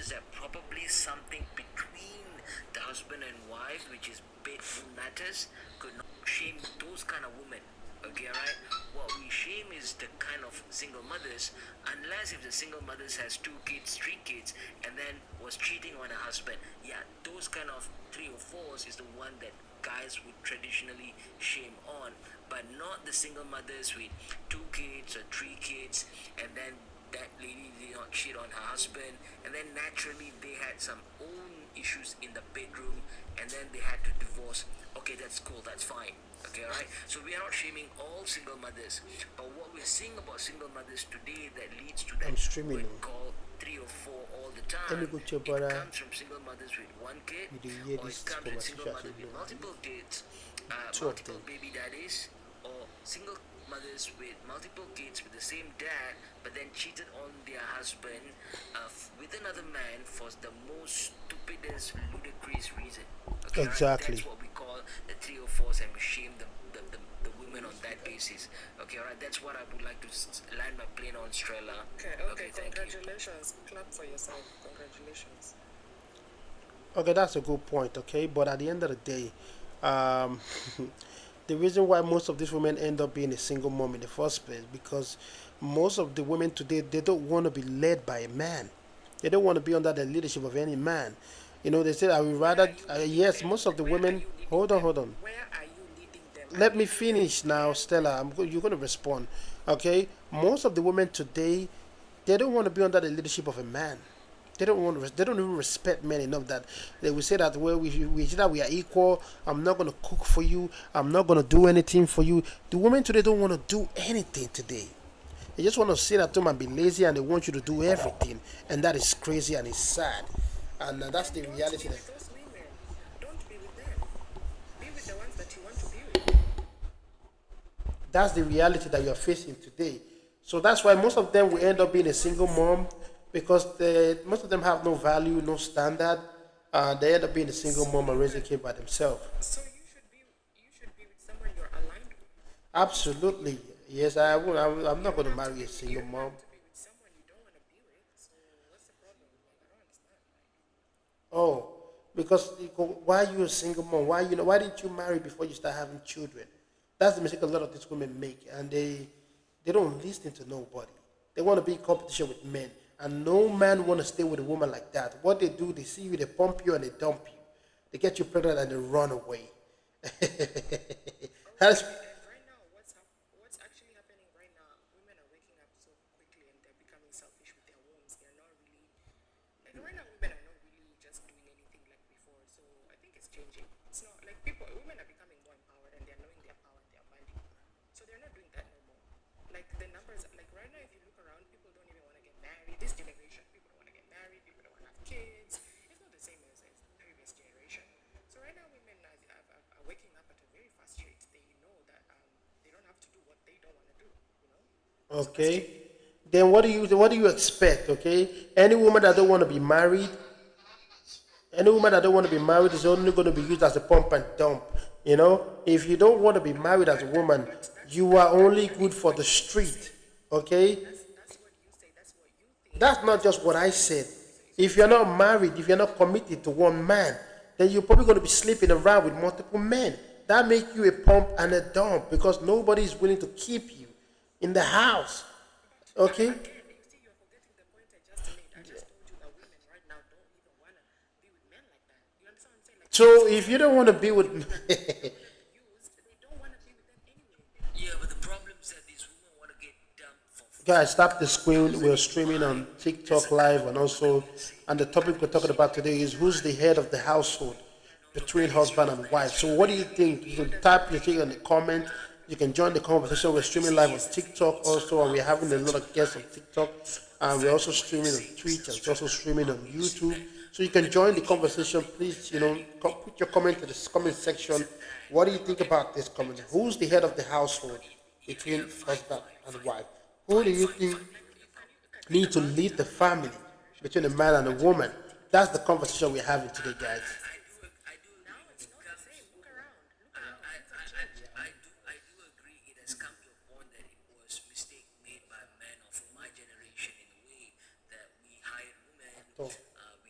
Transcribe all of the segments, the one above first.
is there probably something between the husband and wife, which is bedroom matters, could not shame those kind of women. Okay, alright. What we shame is the kind of single mothers, unless if the single mothers has 2 kids, 3 kids, and then was cheating on her husband. Yeah, those kind of 3 or 4s is the one that guys would traditionally shame on, but not the single mothers with 2 kids or 3 kids, and then that lady did not cheat on her husband, and then naturally they had some own issues in the bedroom, and then they had to divorce. Okay, that's cool, that's fine. Okay, alright. So we are not shaming all single mothers, but what we're seeing about single mothers today that leads to that I'm streaming we now. call 3 or 4 all the Let me time. go to your It brother. comes from single mothers with 1 kid, You do hear or it this comes with single conversation as mothers you with know. multiple kids, Two of them. multiple baby daddies, or single mothers with multiple kids with the same dad, but then cheated on their husband with another man for the most stupidest, ludicrous reason. Okay, right? Exactly. That's what we call the 3 or 4s, and we shame the women on that basis. Okay, alright. That's what I would like to land my plane on, Strella. Okay, Thank you. congratulations. Clap for yourself. Congratulations. Okay, that's a good point. Okay, but at the end of the day, um, the reason why most of these women end up being a single mom in the first place because most of the women today they don't want to be led by a man. They don't want to be under the leadership of any man. You know, they say I would Where are rather. you leading Yes, them? most of the Where are women. you leading Hold on, them? hold on. Where are you leading them? Are Let you me leading them finish now, there? Stella. You're going to respond. Okay, most of the women today they don't want to be under the leadership of a man. They don't want to. They don't even respect men enough that they will say that well we say that we are equal. I'm not gonna cook for you. I'm not gonna do anything for you. The women today don't want to do anything today. They just want to sit at home and be lazy, and they want you to do everything, and that is crazy and it's sad. And that's Then the don't reality. be That with those women. Don't be with them. Be with the ones that you want to be with. that's the reality that you're facing today. So that's why most of them will end up being a single mom because most of them have no value, no standard. They end up being a single So mom and you raising can. kids by themselves. So you should be with someone you're aligned with. Absolutely. Yes, I will. I'm You not don't going to have to marry be a with. You single don't mom. have to be with someone you don't want to be with. So what's the problem? Like I don't understand. Oh, because why are you a single mom? Why didn't you marry before you start having children? That's the mistake a lot of these women make, and they don't listen to nobody. They want to be in competition with men, and no man want to stay with a woman like that. What they do, they see you, they pump you, and they dump you. They get you pregnant and they run away. That's Okay, and right now, what's actually happening right now? Women are waking up so quickly and they're becoming selfish with their wombs. They're not really like right now. Women are not really just doing anything like before. So I think it's changing. It's not like women are becoming more empowered and they're knowing their power and their value. So they're not doing that no more. Like the numbers, like right now, if you look around, people don't even want to get married. This generation, people don't want to get married. People don't want to have kids. It's not the same as the previous generation. So right now, women are waking up at a very fast rate. They know that they don't have to do what they don't want to do. You know, so that's okay. changing. Then what do you expect? Okay, any woman that don't want to be married, any woman that don't want to be married is only going to be used as a pump and dump. You know, if you don't want to be married as a woman, That's you are only I good mean, for but the you say street. Okay, that's what you say. That's what you think. that's not That's just what what I society said. is If you're saying. not married, if you're not committed to one man, then you're probably going to be sleeping around with multiple men. That makes you a pump and a dump because nobody is willing to keep you in the house. But Okay, again, you see, you're forgetting the point I just made. I just told you that women right now don't even want to be with men like that. You understand what I'm saying? Like so since if they you don't know want to that be they with know that they're gonna be used, they don't want to be with them anyway. Yeah, but the problem is that these women want to get dumped for guys, stop the $1 screen. We're thousand. streaming Why? on That's TikTok the kind Live of and woman also, we are seeing. and the topic we're talking about today is who's the head of the household No, between that is husband real. and That wife. is So, real. what do And you think? You What can does that type your mean? thing in the comment. You can join the conversation. We're streaming live on TikTok also, and we're having a lot of guests on TikTok. And we're also what you're streaming on saying, Twitch Mr. and it's also Strella, streaming on are you saying YouTube. that So you can women join the waking up conversation. and being Please, married, put your comment in the comment this section. and that? What do you think Okay, about this comment? Who's the head of the household yeah, between fine, husband fine, and fine, wife? Who do you fine, think fine. No Can problem. you need to imagine lead the having a family younger generation between a just man taking and a advantage of woman? certain things? That's the conversation we're having today, guys. I do Now agree when it's it not the comes. same. Look around. Look around. Things have changed. I do agree. It has come to a point that it was mistake made by men of my generation in a way that we hired women, So, we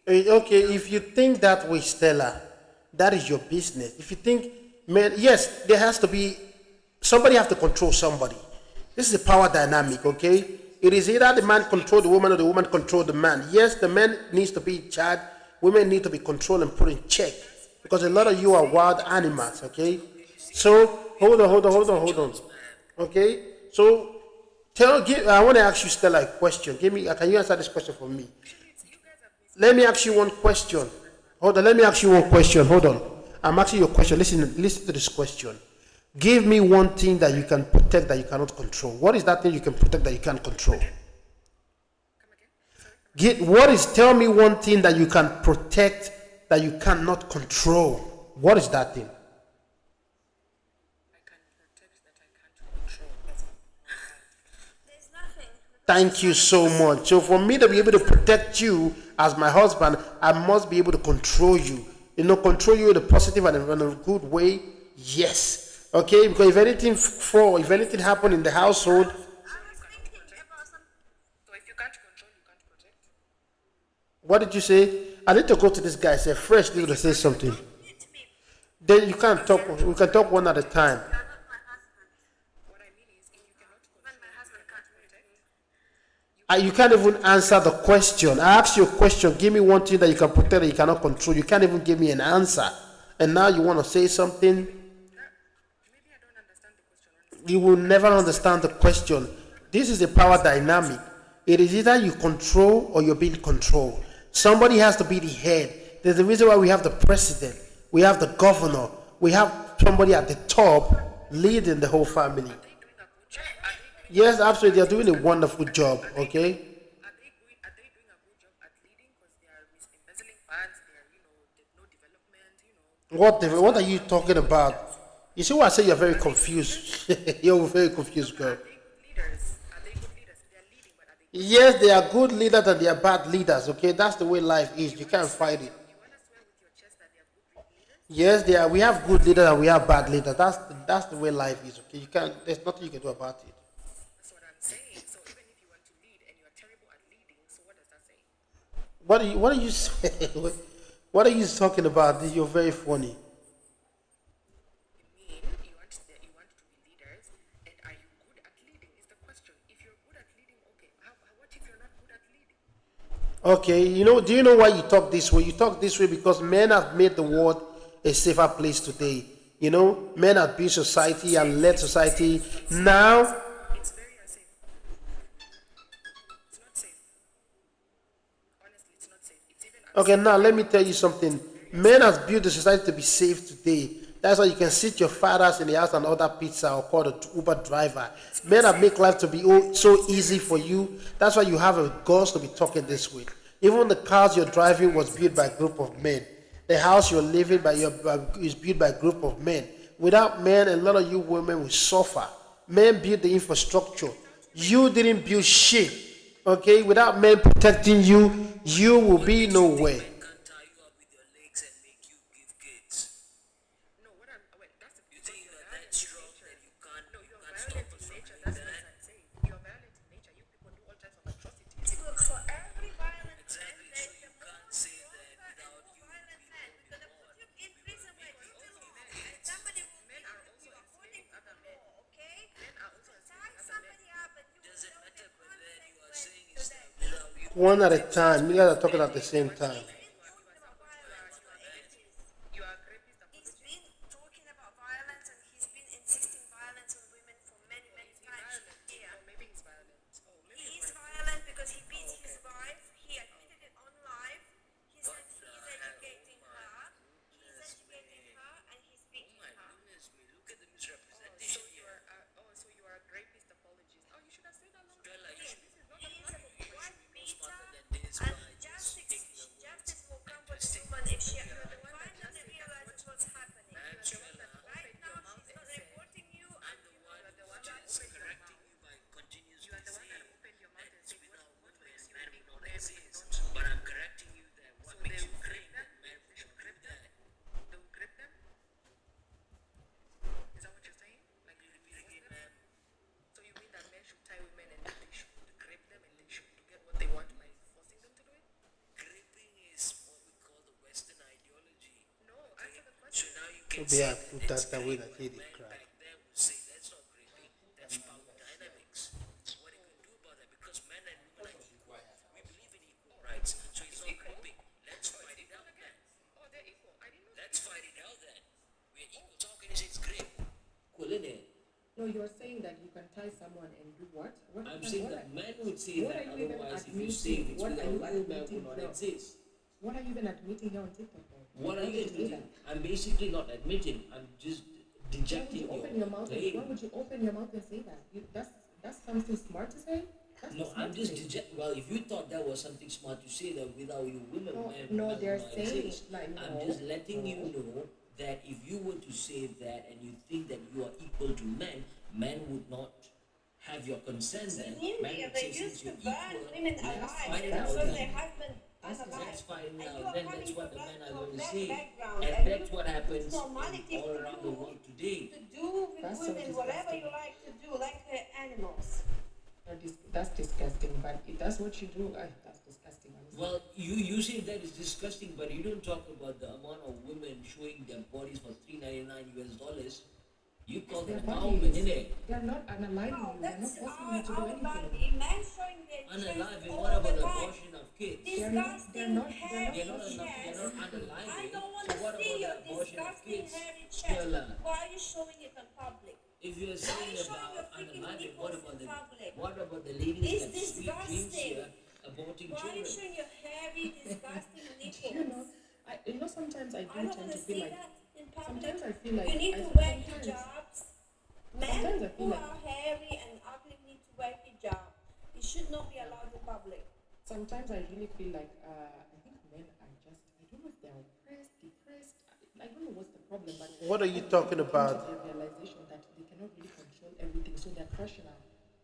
Okay, if you think that way, Stella, that is your business. If you think, man, yes, there has to be somebody have to control somebody. This is a power dynamic, okay? It is either the man control the woman or the woman control the man. Yes, the man needs to be in charge. Women need to be controlled and put in check because a lot of you are wild animals, okay? So hold on. Okay, so I want to ask you, Stella, a question. Give me, can you answer this question for me? Let me ask you one question. Hold on. Let me ask you one question. Hold on. I'm asking you a question. Listen to this question. Give me one thing that you can protect that you cannot control. What is that thing you can protect that you can't control? Tell me one thing that you can protect that you cannot control. What is that thing? I can protect that I can't control. There's nothing. Thank you so much. So for me to be able to protect you as my husband, I must be able to control you. You know, control you in a positive and in a good way. Yes. Okay. Because if anything happen in the household, I was thinking about some. So if you can't control, you can't protect. what did you say? I need to go to this guy. Say fresh. Need to say something. Mute me. Then you can't talk. We can talk one at a time. You're not my husband. What I mean is, if you cannot Even control, my husband you can't can't mute protect. me. You can't even answer the question. I asked you a question. Give me one thing that you can protect that you cannot control. You can't even give me an answer. And now you want to say something. Maybe I don't understand the question honestly. You will never understand the question. This is a power dynamic. It is either you control or you're being controlled. Somebody has to be the head. There's a reason why we have the president, we have the governor, we have somebody at the top leading the whole family. Are they doing a good job? Yes, absolutely. They're doing a wonderful job, okay? Are they doing a good job at leading? Because they are embezzling funds. They are, there's no development. What are you talking about? You see why I say you're very confused? You're very confused, girl. Are they good leaders? Are they good leaders? They are leading, but are they? Yes, they are good leaders and they are bad leaders, okay? That's the way life is. You can't fight it. You want to swear with your chest that they are good leaders? Yes, they are. We have good leaders and we have bad leaders. That's the way life is. Okay, you can't. There's nothing you can do about it. That's what I'm saying. So even if you want to lead and you are terrible at leading, so what does that say? What are you saying? What are you talking about? You're very funny. You want to be leaders, and are you good at leading? Is the question. If you're good at leading, okay. What if you're not good at leading? Okay, do you know why you talk this way? You talk this way because men have made the world a safer place today. Men have built society and led society. Now, It's very unsafe. It's not safe. Honestly, it's not safe. It's even unsafe. okay, now let me tell you something. Men has built the society to be safe today. That's why you can sit your fathers in the house and order pizza or call the Uber driver. Men have made life to be so easy for you. That's why you have a girls to be talking this way. Even the cars you're driving was built by a group of men. The house you're living is built by a group of men. Without men, a lot of you women will suffer. Men built the infrastructure. You didn't build shit. Okay? Without men protecting you, you will be nowhere. Men can tie you up with your legs and make you give kids. No, that's You think you're that strong that you can't, no, you're can't stop violent us in from nature. doing That's what that? I'm saying. You're violent in nature. You people do all types of atrocities. Look, for every violent Exactly. man, So you can't say that without you. violent man. We're gonna put you in prison where you belong, and somebody will Men are beat also you according enslaving to other the men. law, okay? Men are also Tie enslaving other men. somebody up and you Doesn't will matter, be but then you are saying consequences is to that them. without you. One at a time. You guys are talking at the same time. He's been talking about violence for ages. You are a rapist He's apologist. been talking about violence and he's been insisting violence on women for many, many times. Yeah. Or maybe he's violent. Oh, maybe He he's is violent because he beats his wife. He admitted it on live. He said he's educating her. He's educating her and he's beating My her. goodness me, look at the So misrepresentation you here. are a rapist apologist. Oh, you should have said that long Bella, time. you He should is a wife be more beater smarter than this and by just just taking your just words. can say Yeah, let's that way create that he one. did Men cry. back then would say that's not creating, that's power dynamics. What you can do about that, because men and women are equal. We believe in equal rights. So it's It's not equal. creeping. Let's Oh, it's fight it equal out again. then. Oh, they're equal. I didn't know they're Let's equal. fight it out then. We're equal. So how can you say it's great? Cool, innit? No, you're saying that you can tie someone and do what? I'm saying that men would say what that, are you even otherwise if you admitting? say if it's What are without you life, man admitting would not here? exist. What are you even admitting here on TikTok? What are Why you would say admitting? that? I'm basically not admitting. I'm just Why would dejecting you open your your mouth? claim. Why would you open your mouth and say that? That's something smart to say. That's No, not smart I'm to just say. well, if you thought that was something smart to say, that without you, women, No, men, no, men they're would not saying exist. like I'm no, just letting no. you know that if you were to say that and you think that you are equal to men, men would not have your consent then. In Men India, would they say, used since to you're burn equal, women let's alive fight it that's out because then. their husband That's unalive. Let's fight it And you out are then. coming That's what the from men are from going to that say. background, And and that's what happens it's normality all for around the you world today. to do with That's so women whatever disgusting. you like to do, like animals. That's disgusting. But if that's what you do, that's disgusting. Honestly. Well, you say that is disgusting, but you don't talk about the amount of women showing their bodies for $399 US. You call Their that empowerment, bodies, innit? they're not analyzing No, you. They're not that's forcing you to do our anything. body. Men showing their chest Unalive, and what all the about time. abortion of kids? They're not. They're Disgusting, not. They're not hairy They're not forcing enough, you to they're do chest. not anything. unaliving. I don't want So to what see about the your abortion of disgusting kids? hairy chest. Stella, Why are you showing it in public? if you're Why are saying you showing your about freaking unaliving, what nipples about in public? the ladies It's that sweet dreams disgusting. here aborting Why are you children? showing your hairy, disgusting Do you know? nipples? Sometimes I do I don't tend want to to feel see like. that in public. Sometimes I feel like You need I to wear sometimes hijabs. sometimes I Men feel who like are hairy and ugly need to wear hijab. It should not be allowed in public. sometimes I really feel like I think men are just I don't know if they're oppressed, depressed. I don't know what's the problem, but What are you I think talking they came to about? the realization that they cannot really control everything, so they're crashing out.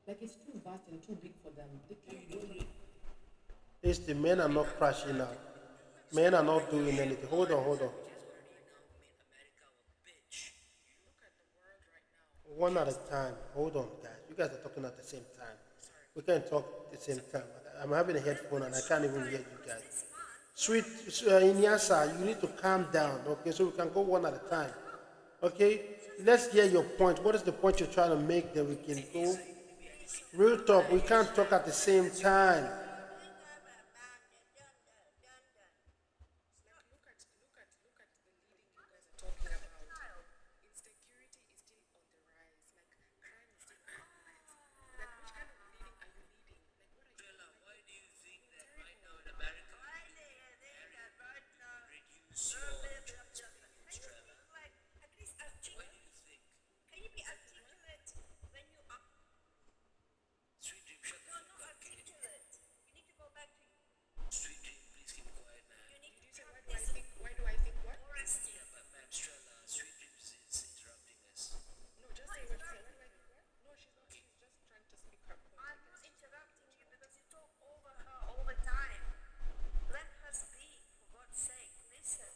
Like it's too vast and too big for them. They can't do it. It's the men are not crashing out. Men are not doing anything. Hold on, hold on. One at a time. Hold on, guys. You guys are talking at the same time. We can't talk at the same time. I'm having a headphone and I can't even hear you guys. Sweet Inyasa, you need to calm down, okay? So we can go one at a time, okay? Let's hear your point. What is the point you're trying to make? Then we can go. Real talk. We can't talk at the same time. Like look at the leading you guys are talking about. Insecurity is still on the rise. Like crime is still on the rise. Like which kind of leading are you leading? Like what are you doing? Why do you think that right now in America reduce your Like, at least articulate. Can you be articulate when you are sweet dream? Shut the no, fuck not up, kid. articulate? You need to go back to Sweet dream, please keep quiet, man. you need to You say practice why do I think what? honesty. Yeah, but ma'am Strella, sweet dreams is interrupting us. No, just say what you say. Why do I think what? No, she's not. She's just trying to speak her point. I'm not interrupting you because you talk over her all the time. Let her speak, for God's sake. Listen.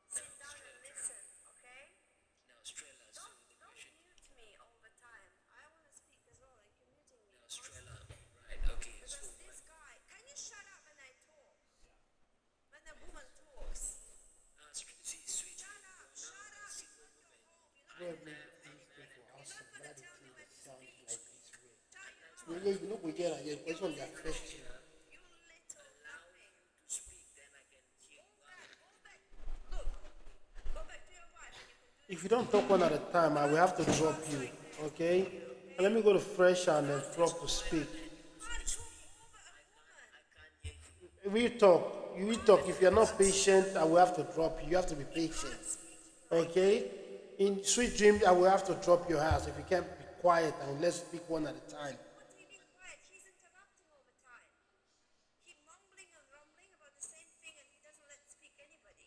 Sit down and listen, okay? Now, Strella, so the Don't question. mute me all the time. I want to speak as well, and you're muting me. Now, Strella, right? Okay, so Because this guy, can you shut up when I talk? When a woman talks. see, sweet Shut dream, up, you're shut now a up. It's single not your woman. home. You're not gonna tell me when to Sounds speak. like it's real. Shut your Yeah, mouth. yeah, you know, we get it. Your question is affect you. You little Allow nothing. you to speak, then I can hear you out. Go back. Look, go back to your wife and you can do If you don't talk one at a time, I will have to drop you, okay? And let me go to Fresh and then Flop to speak. can't talk over a woman. We talk. We talk. If you're not patient, I will have to drop you. You have to be patient, okay? In Sweet Dream, I will have to drop your house if you can't be quiet and let's speak one at a time. What do you mean quiet? He's interrupting all the time. He mumbling and rumbling about the same thing and he doesn't let speak anybody.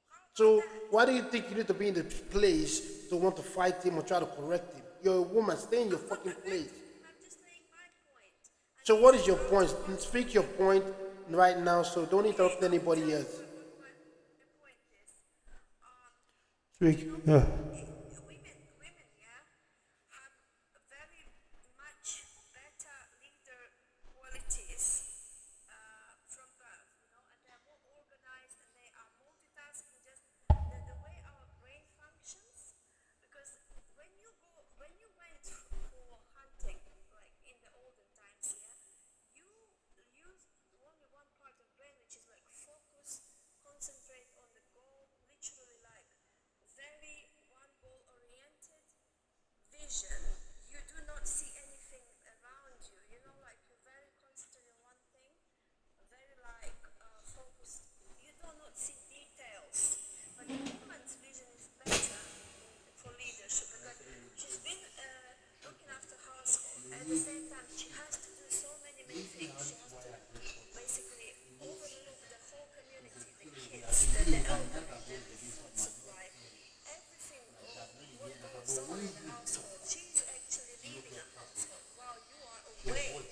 How about So that? why do you think you need to be in the place to want to fight him or try to correct him? You're a woman. Stay in your fucking place. I'm just saying my point. And So he's what is your point? interrupting. Speak your point right now. So don't interrupt anybody else. What the point is, Speak. women, yeah, have very much better leader qualities from birth, and they are more organized and they are multitasking. Just the way our vision, you do not see anything around you. You know, like you're very concentrated on one thing, very like focused. You do not see details. But the woman's vision is better for leadership because she's been looking after household. At the same time, she has to do so many things. She has to basically overlook the whole community, the kids, the elderly, the food supply, everything, what goes on in the household. She's actually leading a household while you are away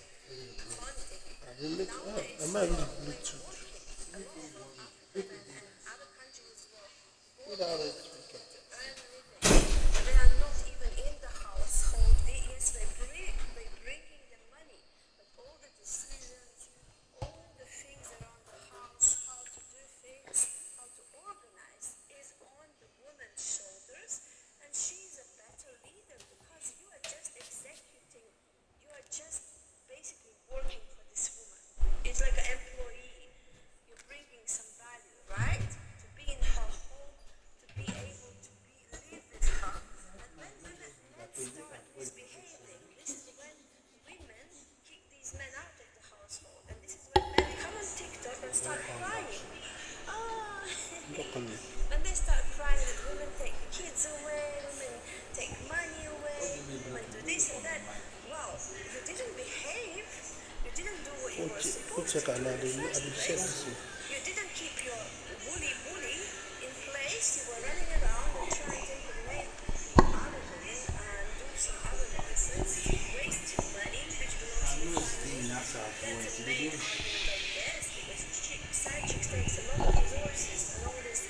hunting. Nowadays, Am I when really working, Bluetooth? a lot of African and other countries as well go to Without it, work to earn a living. They are not even in the household. Yes, they bringing the money, but all the decisions, all the things around the house, how to do things, how to organize, is on the woman's shoulders, and she's a better leader because you are just executing, you are just basically working for this woman. It's like an employee. You're bringing some value, right? To be in her home, to be able to live with her. And when women start misbehaving, this is when women kick these men out of the household. And this is when men come on TikTok and start crying. Oh, when they start crying that women take the kids away, women take money away, women do this and that. Well, you didn't behave. You didn't do what you were supposed to do in the first place. You didn't keep your bully in place. You were running around and trying to impregnate other women and do some other nonsense, waste your money, which belongs to your family. That's a main argument, I guess, because side chicks takes a lot of resources and all these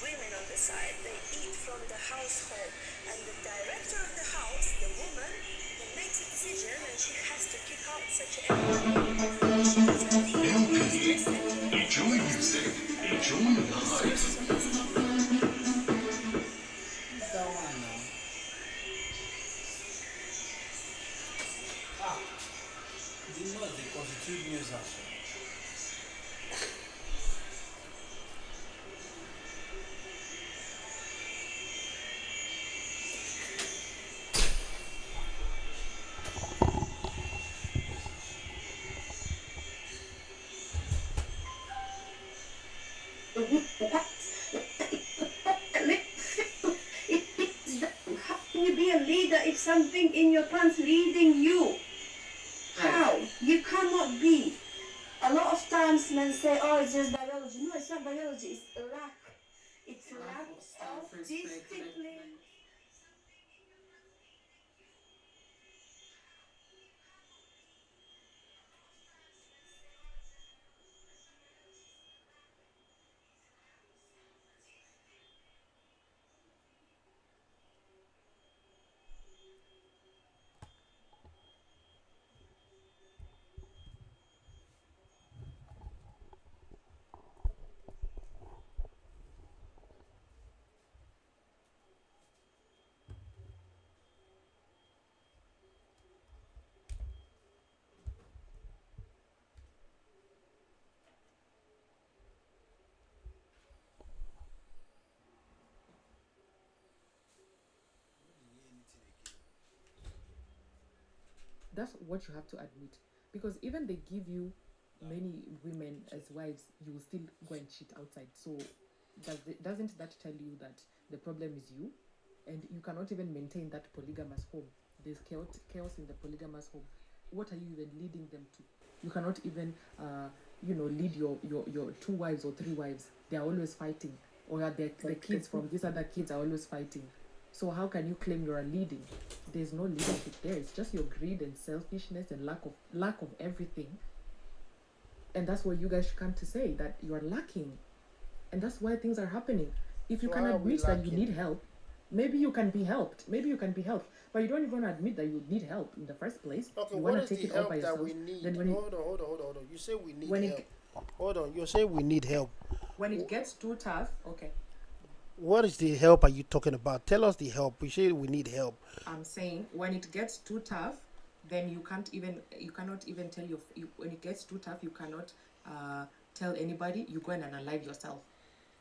women on the side. They eat from the household, and the director of the house, the woman, that makes a decision, and she has to kick out such an employee. She doesn't need this employee. Enjoy music. Enjoy life. Dis-moi, des constituts mieux en soi. How can you be a leader if something in your pants leading you? How? You cannot be. A lot of times men say, oh, it's just biology. No, it's not biology. It's lack. It's lack of discipline. That's what you have to admit, because even they give you many women as wives, you will still go and cheat outside. So doesn't that tell you that the problem is you, and you cannot even maintain that polygamous home? There's chaos in the polygamous home. What are you even leading them to? You cannot even lead your two wives or three wives. They are always fighting, or the kids from these other kids are always fighting. So how can you claim you are leading? There's no leadership there. It's just your greed and selfishness and lack of everything. And that's what you guys come to say, that you are lacking. And that's why things are happening. If you can admit that you need help, maybe you can be helped. But you don't even admit that you need help in the first place. Okay, you what want is to take the it all help by that yourself. we need? Then Hold on. You say we need when help. Hold on, you say we need help. when it gets too tough, okay. What is the help are you talking about? Tell us the help. We say we need help. I'm saying when it gets too tough, then you cannot even tell when it gets too tough, you cannot tell anybody. You go and unalive yourself,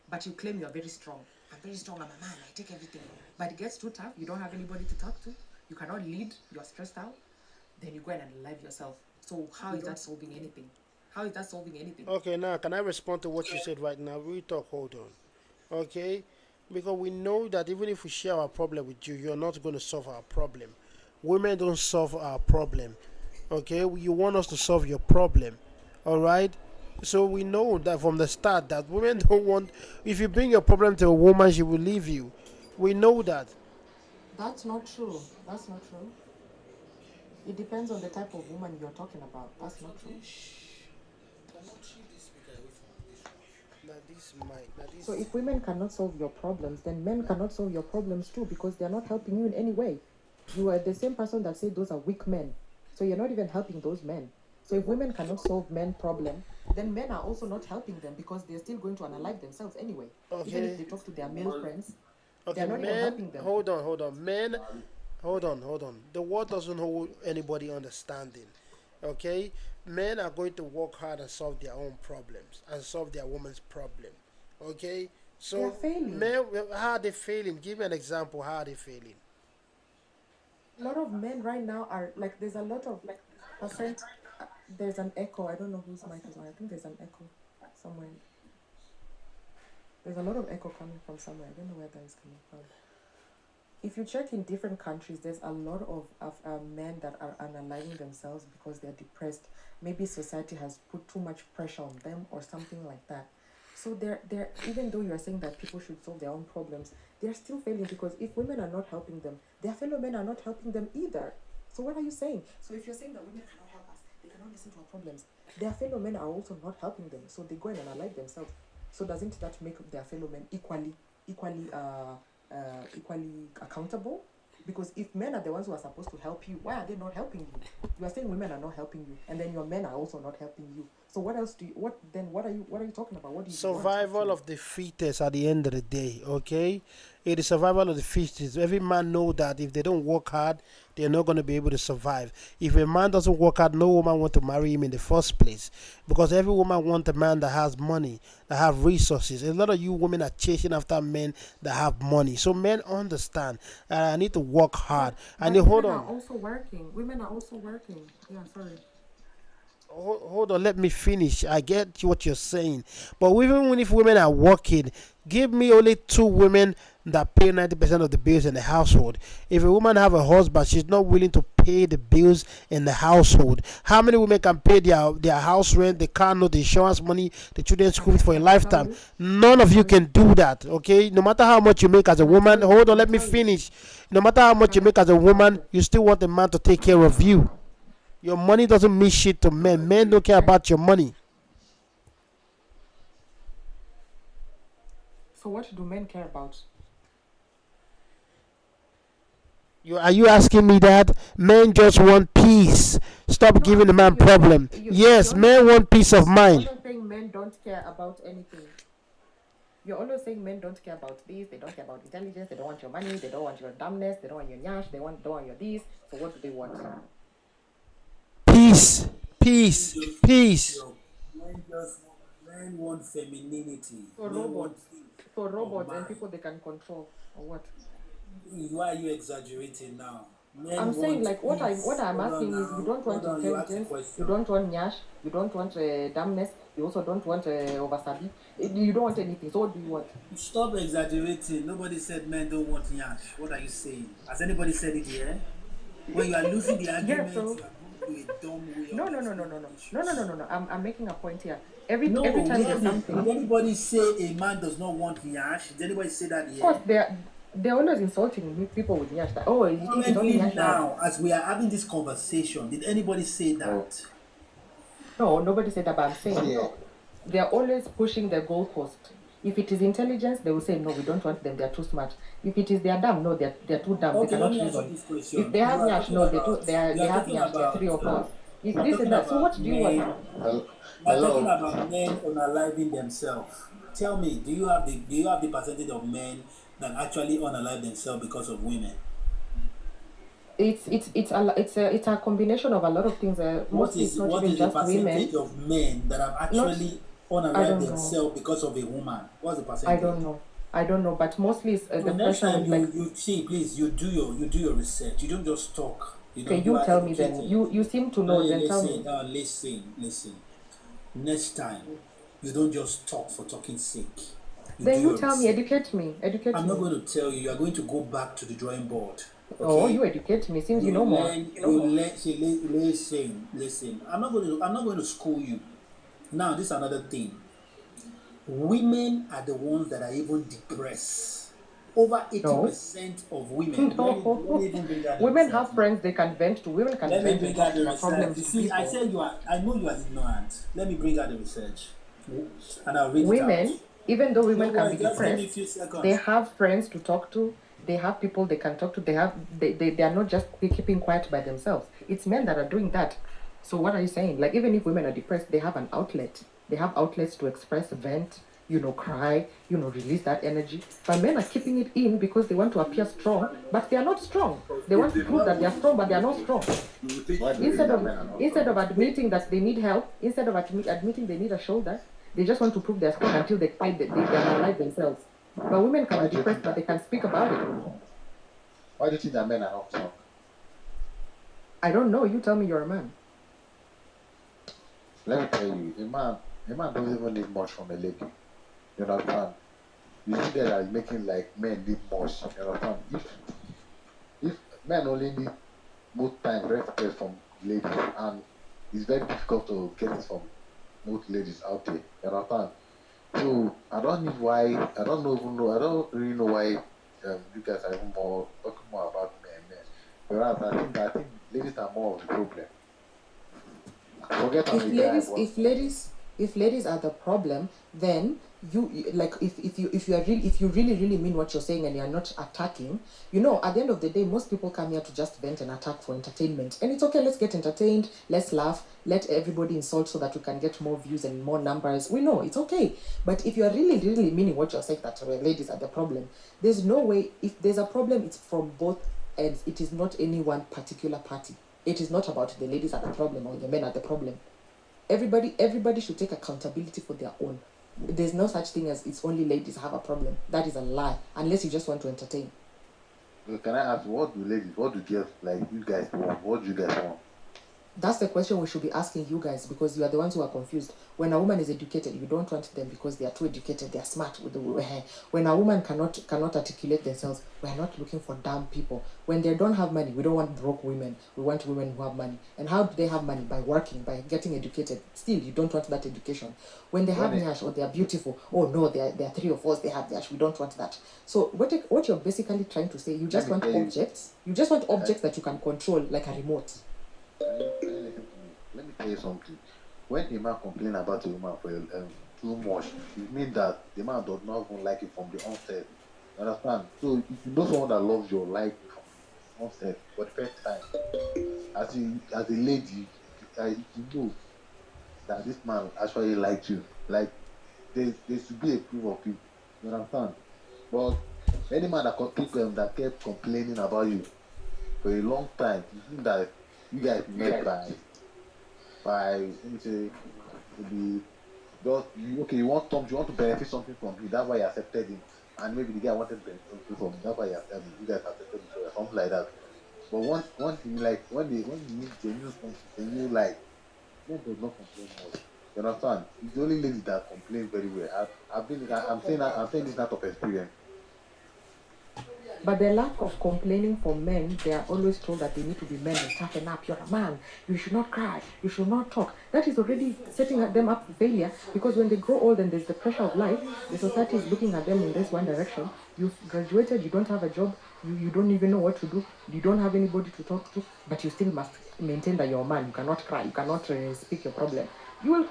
but you claim you are very strong. I'm very strong. I'm a man. I take everything. But it gets too tough. You don't have anybody to talk to. you cannot lead, you're stressed out, then you go and unalive yourself. So how is that solving anything? How is that solving anything? Okay, now can I respond to what you said right now? We talk. Hold on. Okay, because we know that even if we share our problem with you, you're not going to solve our problem. Women don't solve our problem. Okay, you want us to solve your problem. All right. So we know that from the start that women don't want. If you bring your problem to a woman, she will leave you. We know that. That's not true. That's not true. It depends on the type of woman you're talking about. That's not true. So if women cannot solve your problems, then men cannot solve your problems too, because they're not helping you in any way. You are the same person that said those are weak men. So you're not even helping those men. So if women cannot solve men problem, then men are also not helping them, because they're still going to unalive themselves anyway. Even if they talk to their male friends, Okay, they're not even men. helping them. Hold on. Men, hold on. The world doesn't hold anybody understanding. Okay, men are going to work hard and solve their own problems and solve their woman's problem. Okay, so They're failing. men, how are they failing? Give me an example. How are they failing? A lot of men right now are like, there's a lot of percent. There's an echo. I don't know whose mic is on. I think there's an echo somewhere. There's a lot of echo coming from somewhere. I don't know where that is coming from. If you check in different countries, there's a lot of men that are unaliving themselves because they're depressed. Maybe society has put too much pressure on them or something like that. So they're even though you're saying that people should solve their own problems, they're still failing, because if women are not helping them, their fellow men are not helping them either. So what are you saying? So if you're saying that women cannot help us, they cannot listen to our problems, their fellow men are also not helping them. So they go and unalive themselves. So doesn't that make their fellow men equally accountable? Because if men are the ones who are supposed to help you, why are they not helping you? You are saying women are not helping you, and then your men are also not helping you. So what else do you, what are you talking about? What do you Survival want, of the fittest at the end of the day. Okay, it is survival of the fittest. Every man know that if they don't work hard, they're not going to be able to survive. If a man doesn't work hard, no woman want to marry him in the first place, because every woman wants a man that has money, that have resources. A lot of you women are chasing after men that have money. So men understand I need to work hard. And hold women are on. also working. Women are also working. Yeah, sorry. Hold on, let me finish. I get what you're saying, but even if women are working, give me only two women that pay 90% of the bills in the household. If a woman have a husband, she's not willing to pay the bills in the household. How many women can pay their house rent, the car note, the insurance money, the children's school fees for a lifetime? None of you can do that. Okay, no matter how much you make as a woman, hold on, let me finish. No matter how much you make as a woman, you still want a man to take care of you. Your money doesn't mean shit to men. Men don't care about your money. So what do men care about? Are you asking me that? Men just want peace. Stop No, giving I'm the man saying problem. Yes, men want peace of mind. You're always saying men don't care about anything. You're always saying men don't care about this, they don't care about intelligence, they don't want your money, they don't want your dumbness, they don't want your nyash, don't want your this. So what do they want? Peace, peace, peace. Men want femininity. For Men want robots. peace For of robots and mind. people they can control, or what? Why are you exaggerating now? Men I'm saying want like what peace. I'm Hold on asking is, now. you don't want Hold on, you ask a intelligence, you question. don't want nyash, you don't want dumbness, you also don't want overstudy, you don't want anything. So what do you want? Stop exaggerating. Nobody said men don't want yash. What are you saying? Has anybody said it here? When you are losing the argument, so you are going to a dumb way no, of no, no, no, no, explaining no, issues. no, no, no, no, no. I'm making a point here. Every No, time there's did something, anybody say a man does not want yash? Did anybody say that of here? course they're always insulting people with nyash. That, oh, you think it's only Currently nyash now? now, as we are having this conversation, did anybody say that? No, nobody said that, but I'm saying they're always pushing the goalpost. If it is intelligence, they will say no, we don't want them. They're too smart. If it is they're dumb, no, they're too dumb. Okay, They let cannot me ask you reason. this question. If they have You are nyash, talking no, about, they you are have talking nyash. They're about, 3 or 4. If you are this talking and that, so what about do you want? men. You are talking about men unaliving themselves. Tell me, do you have the percentage of men that actually unalive themselves because of women? It's a combination of a lot of things. Mostly it's not What even is the just percentage women. of men that have Not, actually I unalived don't know. themselves because of a woman? What's the I percentage? don't know. I don't know, but mostly it's So the next pressure time with like. you see, please, you do your research. You don't just talk. Okay, You you are tell me then. educated. You seem to know. Hey, Then tell me. listen. Next time, you don't just talk for talking's sake. You do Then you your tell me. research. Educate me. Educate I'm not me. going to tell you. You are going to go back to the drawing board. Oh, Okay? you educate me. Seems you You know more. learn. You learn. See, listen. I'm not going to school you. Now, this is another thing. Women are the ones that are even depressed. Over No. 80% of women. Let me No. even bring out the Women research. have friends they can vent to. Women can Let me vent and bring talk out to the their research. problems You to see, I people. said you are. I know you are ignorant. Let me bring out the research, and I'll read it out. Women, even though women Don't can worry. be Just give me a depressed, few they seconds. have friends to talk to. They have people they can talk to. They are not just keeping quiet by themselves. It's men that are doing that. So what are you saying? Like even if women are depressed, they have an outlet. They have outlets to express, vent, cry, release that energy. But men are keeping it in because they want to appear strong, but they are not strong. They want to prove that they are strong, but they are not strong. Why do you think Instead that of men are not instead strong? of admitting that they need help, instead of admitting they need a shoulder, they just want to prove they're strong until they fight they analyze themselves. But women can Why be do you depressed, think but that? they can speak about it. Why do you think that men are not strong? I don't know. You tell me you're a man. Let me tell you, a man doesn't even need much from a lady. You understand? You see that are making like men need much. You understand? If men only need most time respect from ladies, and it's very difficult to get it from most ladies out there. You understand? So I don't need why. I don't know even know. I don't really know why you guys are even more talking more about men. Whereas I think ladies are more of the problem. Forget I'm a if guy, ladies but if ladies if ladies are the problem, then like if you really mean what you're saying and you're not attacking, at the end of the day most people come here to just vent and attack for entertainment, and it's okay. Let's get entertained, let's laugh, let everybody insult so that we can get more views and more numbers. We know it's okay. But if you're really meaning what you're saying, that ladies are the problem, there's no way. If there's a problem, it's from both ends. It is not any one particular party. It is not about the ladies are the problem or the men are the problem. Everybody should take accountability for their own. There's no such thing as it's only ladies have a problem. That is a lie, unless you just want to entertain. can I ask what do girls like you guys want? What do you guys want? That's the question we should be asking you guys, because you are the ones who are confused. When a woman is educated, you don't want them because they are too educated, they are smart. When a woman cannot articulate themselves, we are not looking for dumb people. When they don't have money, we don't want broke women. We want women who have money. And how do they have money? By working, by getting educated. Still, you don't want that education. When they have When it, nyash or they are beautiful, oh no, they are three or four, they have nyash. We don't want that. So what you're basically trying to say, you let just me want tell you, objects. You just want can, objects that you can control, like a remote. can you listen to me? Let me tell you something. When a man complain about a woman for too much, it means that the man does not even like it from the onset. You understand? So if you know someone that loves you or like you from the onset for the first time, as a lady, you know that this man actually likes you. Like there should be a proof of it. You understand? But any man that kept complaining about you for a long time, it means that you guys met by let me say maybe just you want something, you want to benefit something from him. That's why you accepted him, and maybe the guy wanted to benefit something from him. That's why you guys accepted each other, something like that. But once you like when you need genuine something, genuine like men does not complain much. You understand? It's the only lady that complains very well. I'm saying this out of experience. But the lack of complaining for men, they are always told that they need to be men and toughen up. You're a man. You should not cry. You should not talk. That is already setting them up for failure, because when they grow old and there's the pressure of life, the society is looking at them in this one direction. You've graduated, you don't have a job, you don't even know what to do, you don't have anybody to talk to, but you still must maintain that you're a man. You cannot cry. You cannot speak your problem. You will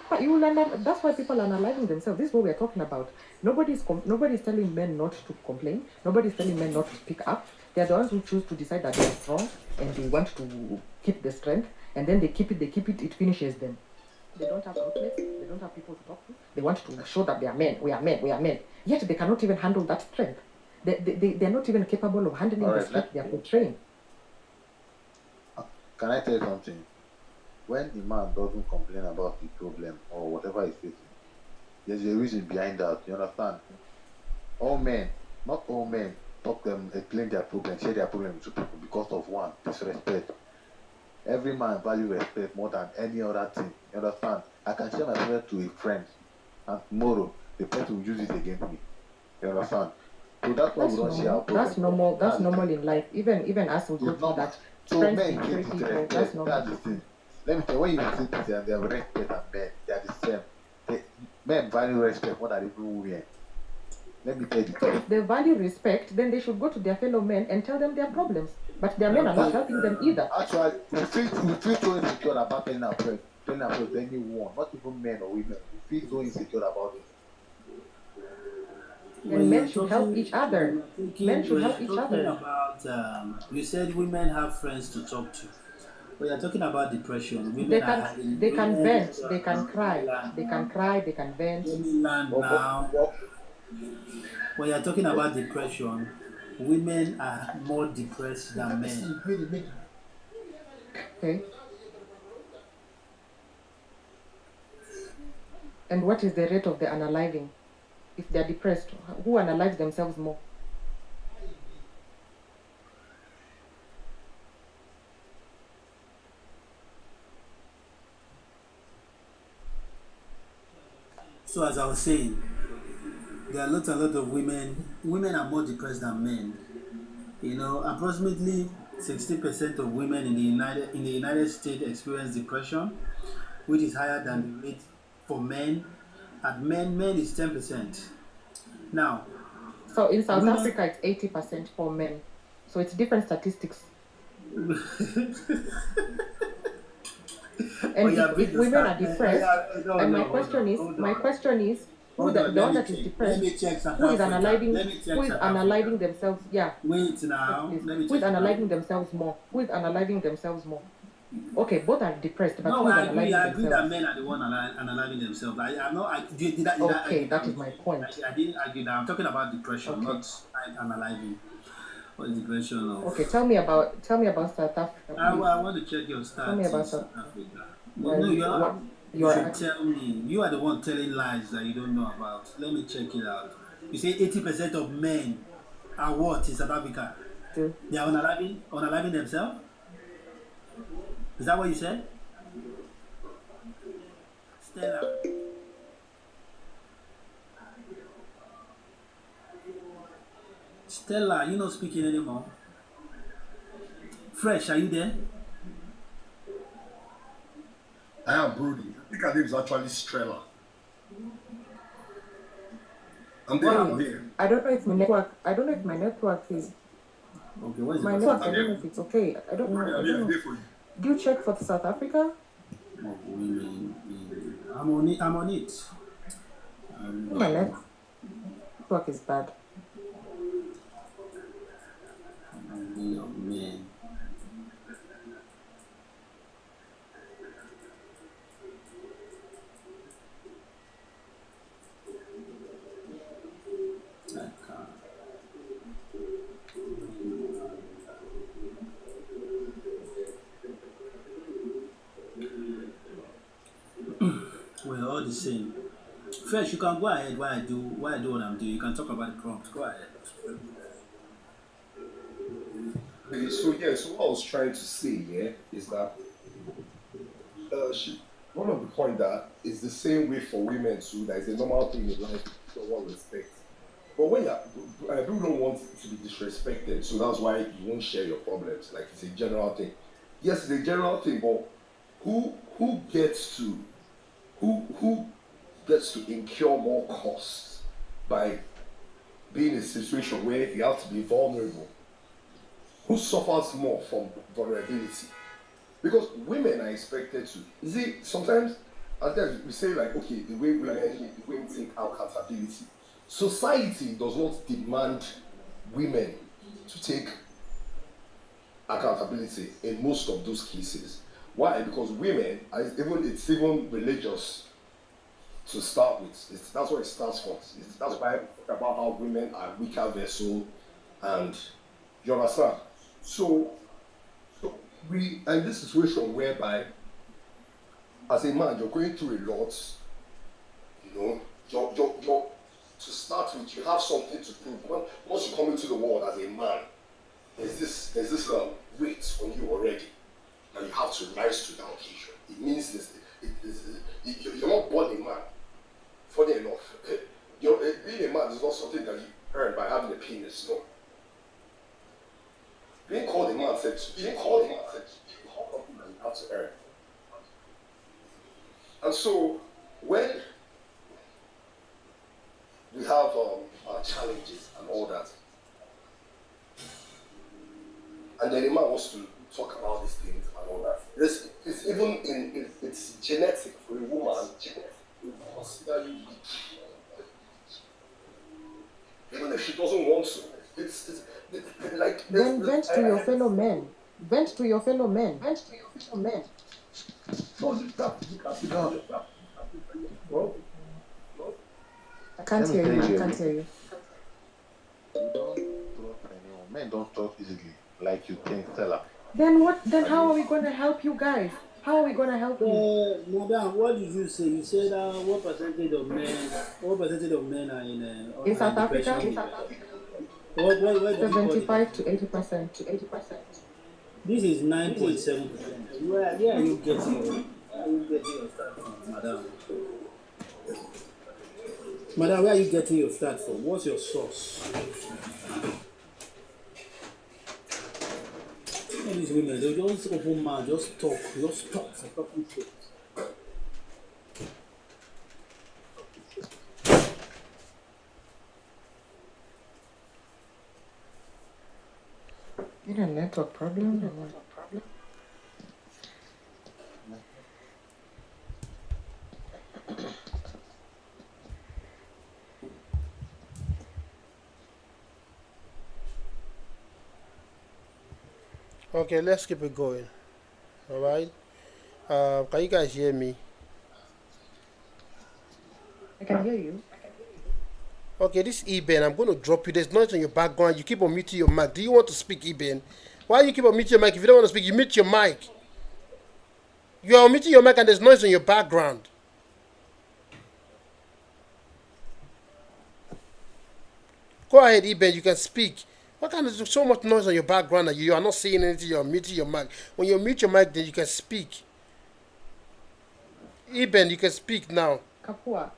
that's why people are analyzing themselves. This is what we are talking about. Nobody's telling men not to complain. Nobody's telling men not to speak up. They are the ones who choose to decide that they are strong and they want to keep the strength, and then they keep it. It finishes them. They don't have outlets. They don't have people to talk to. They want to show that they are men. We are men. We are men. Yet they cannot even handle that strength. They're not even capable of handling All the right, strength they are portraying. can I tell you something? When a man doesn't complain about the problem or whatever he's facing, there's a reason behind that. You understand? all men, not all men, talk them, explain their problem, share their problem to people because of one disrespect. Every man value respect more than any other thing. You understand? I can share my problem to a friend, and tomorrow the person will use it against me. You understand? So that's why we That's don't share our normal. problem. That's normal. That's That's the normal thing. in life. Even us we go It's through normal. that. So Friends men betray hate people. That's disrespect. normal. That's the thing. Let me tell you, when you see this and they have respect and men, they are the same. They, men value respect more than even women. Let me tell you the So truth. if they value respect, then they should go to their fellow men and tell them their problems. But their men are not Okay. helping them either. Actually, we feel so insecure about telling our friends to anyone, not even men or women. We feel so insecure about it. When And you're men should help talking, each other. Men should when help you're each talking other. about, you said women have friends to talk to. When you're talking about depression, They women are can having they can women. vent. They can cry. They can cry. They can vent. Let me land But, but, now. but When you're talking about depression, women are more depressed than men. Okay. And what is the rate of the unaliving? If they're depressed, who unalives themselves more? So as I was saying, there are a lot of women. Women are more depressed than men. You know, approximately 60% of women in the United States experience depression, which is higher than the rate for men. At men is 10%. Now, So in South women. Africa, it's 80% for men. So it's different statistics. Oh And yeah, bring if the women start. are Oh depressed, yeah, no, and no, hold on, hold my on, question is, hold the on. one that is Let depressed, me check South who is Africa. unaliving, Let me who check is South Africa. unaliving themselves? Yeah, Wait yes, now. please. Let me Who is check South unaliving Africa. themselves more? Who is unaliving themselves more? Okay, both are depressed, but No, who is I agree. unaliving I agree that themselves? men are the one analyzing themselves. I'm not. Did I Okay, argue that that is with my you? point. I didn't argue that. I'm talking about depression, Okay. not analyzing. What is depression of? Okay, tell me about South Africa, please. I want to check your Tell me stats in about South. South Africa. Well, No, you should you're tell me. You are the one telling lies that you don't know about. Let me check it out. You say 80% of men are what in South Africa? still. They are unaliving themselves? Is that what you said? Stella. Stella, you not speaking anymore. Fresh, are you there? I am Brody. I think her name is actually Strella. I'm there. What I'm Wait, here. I don't know if my network. I don't know if my network is Okay, what is the my person network. I I'm don't here. know saying? if it's okay. I don't know. Brody, I I'm don't here. I'm know. here for you. Do you check for South Africa? Of women. I'm on it. I'm on it. My network is bad. Of men. Like, we're all the same. Fresh, you can go ahead while I do what I'm doing. You can talk about the prompt. Go ahead. Okay, so yeah, so what I was trying to say, yeah, is that one of the point that is the same way for women too. That is a normal thing in life. People don't want respect, but when people don't want to be disrespected, so that's why you won't share your problems. Like it's a general thing. Yes, it's a general thing, but who gets to who gets to incur more costs by being in a situation where you have to be vulnerable? Who suffers more from vulnerability? Because women are expected to. You see, sometimes at times we say like, okay, the way women take accountability. Society does not demand women to take accountability in most of those cases. Why? Because women, it's even religious to start with. That's what it starts from. That's why I talk about how women are weaker vessel, and you understand. So we are in this situation whereby, as a man, you're going through a lot. You know, you're to start with, you have something to prove. Once you come into the world as a man, there's this weight on you already, and you have to rise to the occasion. It means this. You're not born a man. Funny enough, being a man is not something that you earn by having a penis. No. Being called a man says something that you have to earn. And so when we have our challenges and all that, and then a man wants to talk about these things and all that. It's even it's genetic for a woman. To consider you weak. Even if she doesn't want to. It's like Then vent to your fellow men. Vent to your fellow men. Vent to your fellow men. Well, I can't Let me hear you. tell I you. can't hear you. You don't trust anyone. Men don't trust easily, like you think, Stella. Then what? Then how are we going to help you guys? How are we going to help you? Madam, what did you say? You said what percentage of men? What percentage of men are In South Africa, depression? What did you call it? 75 to 80%. To 80%. This is 9.7%. Where are you getting your start from, madam? Madam, where are you getting your start from? What's your source? All these women, they just open mouth, just talk for talking shit. You know, network problem. Okay, let's keep it going. All right. Can you guys hear me? I can hear you. Okay, this Eben, I'm going to drop you. There's noise on your background. You keep on muting your mic. Do you want to speak, Eben? Why you keep on muting your mic? If you don't want to speak, you mute your mic. You are muting your mic and there's noise on your background. Go ahead, Eben. You can speak. What kind of so much noise on your background that you are not saying anything? You are muting your mic. When you mute your mic, then you can speak. Eben, you can speak now. Kapua.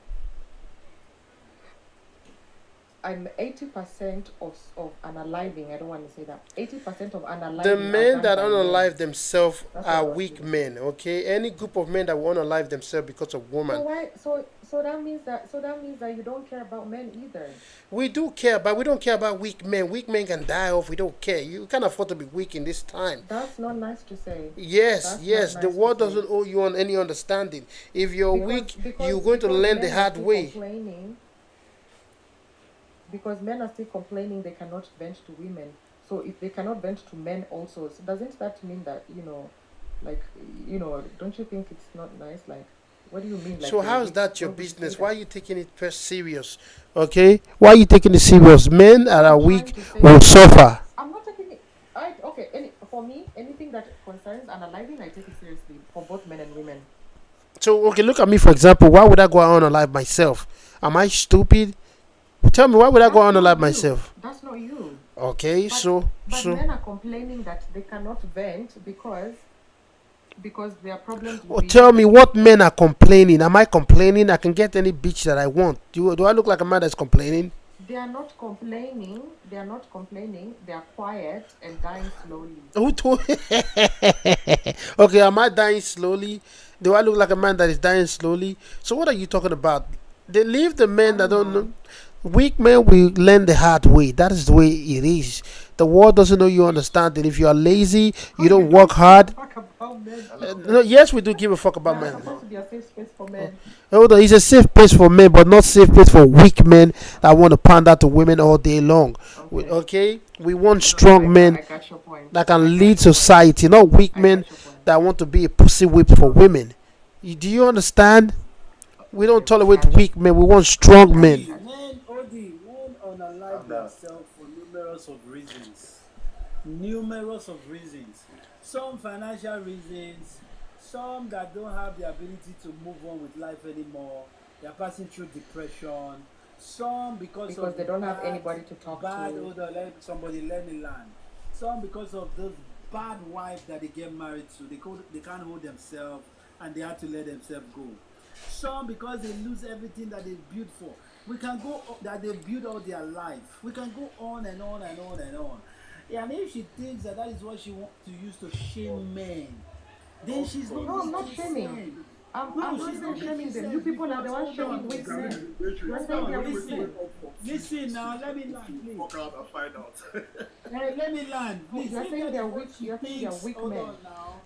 I'm 80% of unaliving. I don't want to say that. 80% of unaliving. The men that are done by unalive themselves That's are what I was weak saying. men. Okay, any group of men that will unalive themselves because of So woman, why? So that means that you don't care about men either. we do care, but we don't care about weak men. Weak men can die off. We don't care. You can't afford to be weak in this time. That's not nice to say. Yes, That's yes. not The nice world to say. doesn't owe you on any understanding. If you're weak, you're going to because learn the men are hard still way. complaining. Because men are still complaining they cannot vent to women. So if they cannot vent to men also, so doesn't that mean that, don't you think it's not nice? Like, what do you mean? Like, So they're how is weak? that your Why would you say business? that? Why are you taking it first serious? Okay, why are you taking it serious? Men that are I'm trying weak to say will that suffer. I'm not taking it. For me, anything that concerns unaliving, I take it seriously for both men and women. So okay, look at me for example. Why would I go on alive myself? Am I stupid? Tell me, why would I go on alive myself? That's not you. Okay, But men are complaining that they cannot vent because their problems will be. tell me what men are complaining. Am I complaining? I can get any bitch that I want. Do I look like a man that's complaining? They are not complaining. They are not complaining. They are quiet and dying slowly. Who told? Okay, am I dying slowly? Do I look like a man that is dying slowly? So what are you talking about? They leave the men that don't know. Weak men will learn the hard way. That is the way it is. The world doesn't know you understand it. If you are lazy, you don't work hard. Talk about men. No, yes, we do give a fuck about They are men. supposed to be a safe space for men. Hold on, it's a safe place for men, but not safe place for weak men that want to pander to women all day long. Okay, we want strong men I got your point. that can lead society, not weak men that want to be a pussy whip for women. Do you understand? We don't tolerate weak men. We want strong men. Men unalive themselves for numerous of reasons. Some financial reasons, some that don't have the ability to move on with life anymore. They are passing through depression. Some because because of they don't have anybody to talk bad to. older let me learn. Some because of those bad wives that they get married to, they can't hold themselves and they have to let themselves go. Some because they lose everything that they built for. We can that they built all their life. We can go on and on and on and on. Yeah, and if she thinks that is what she wants to use to shame men, then she's not No, I'm not making shaming. sense. I'm No, not she's even not making shaming them. You sense people are because the ones hold shaming on, weak listen, men. You're hold saying on, they're weak listen, men. listen now. Let me land, please. Fuck out and find out. Let me land, No, please. you're If saying that they're is what weak. she You're saying they're thinks, weak hold men. on now,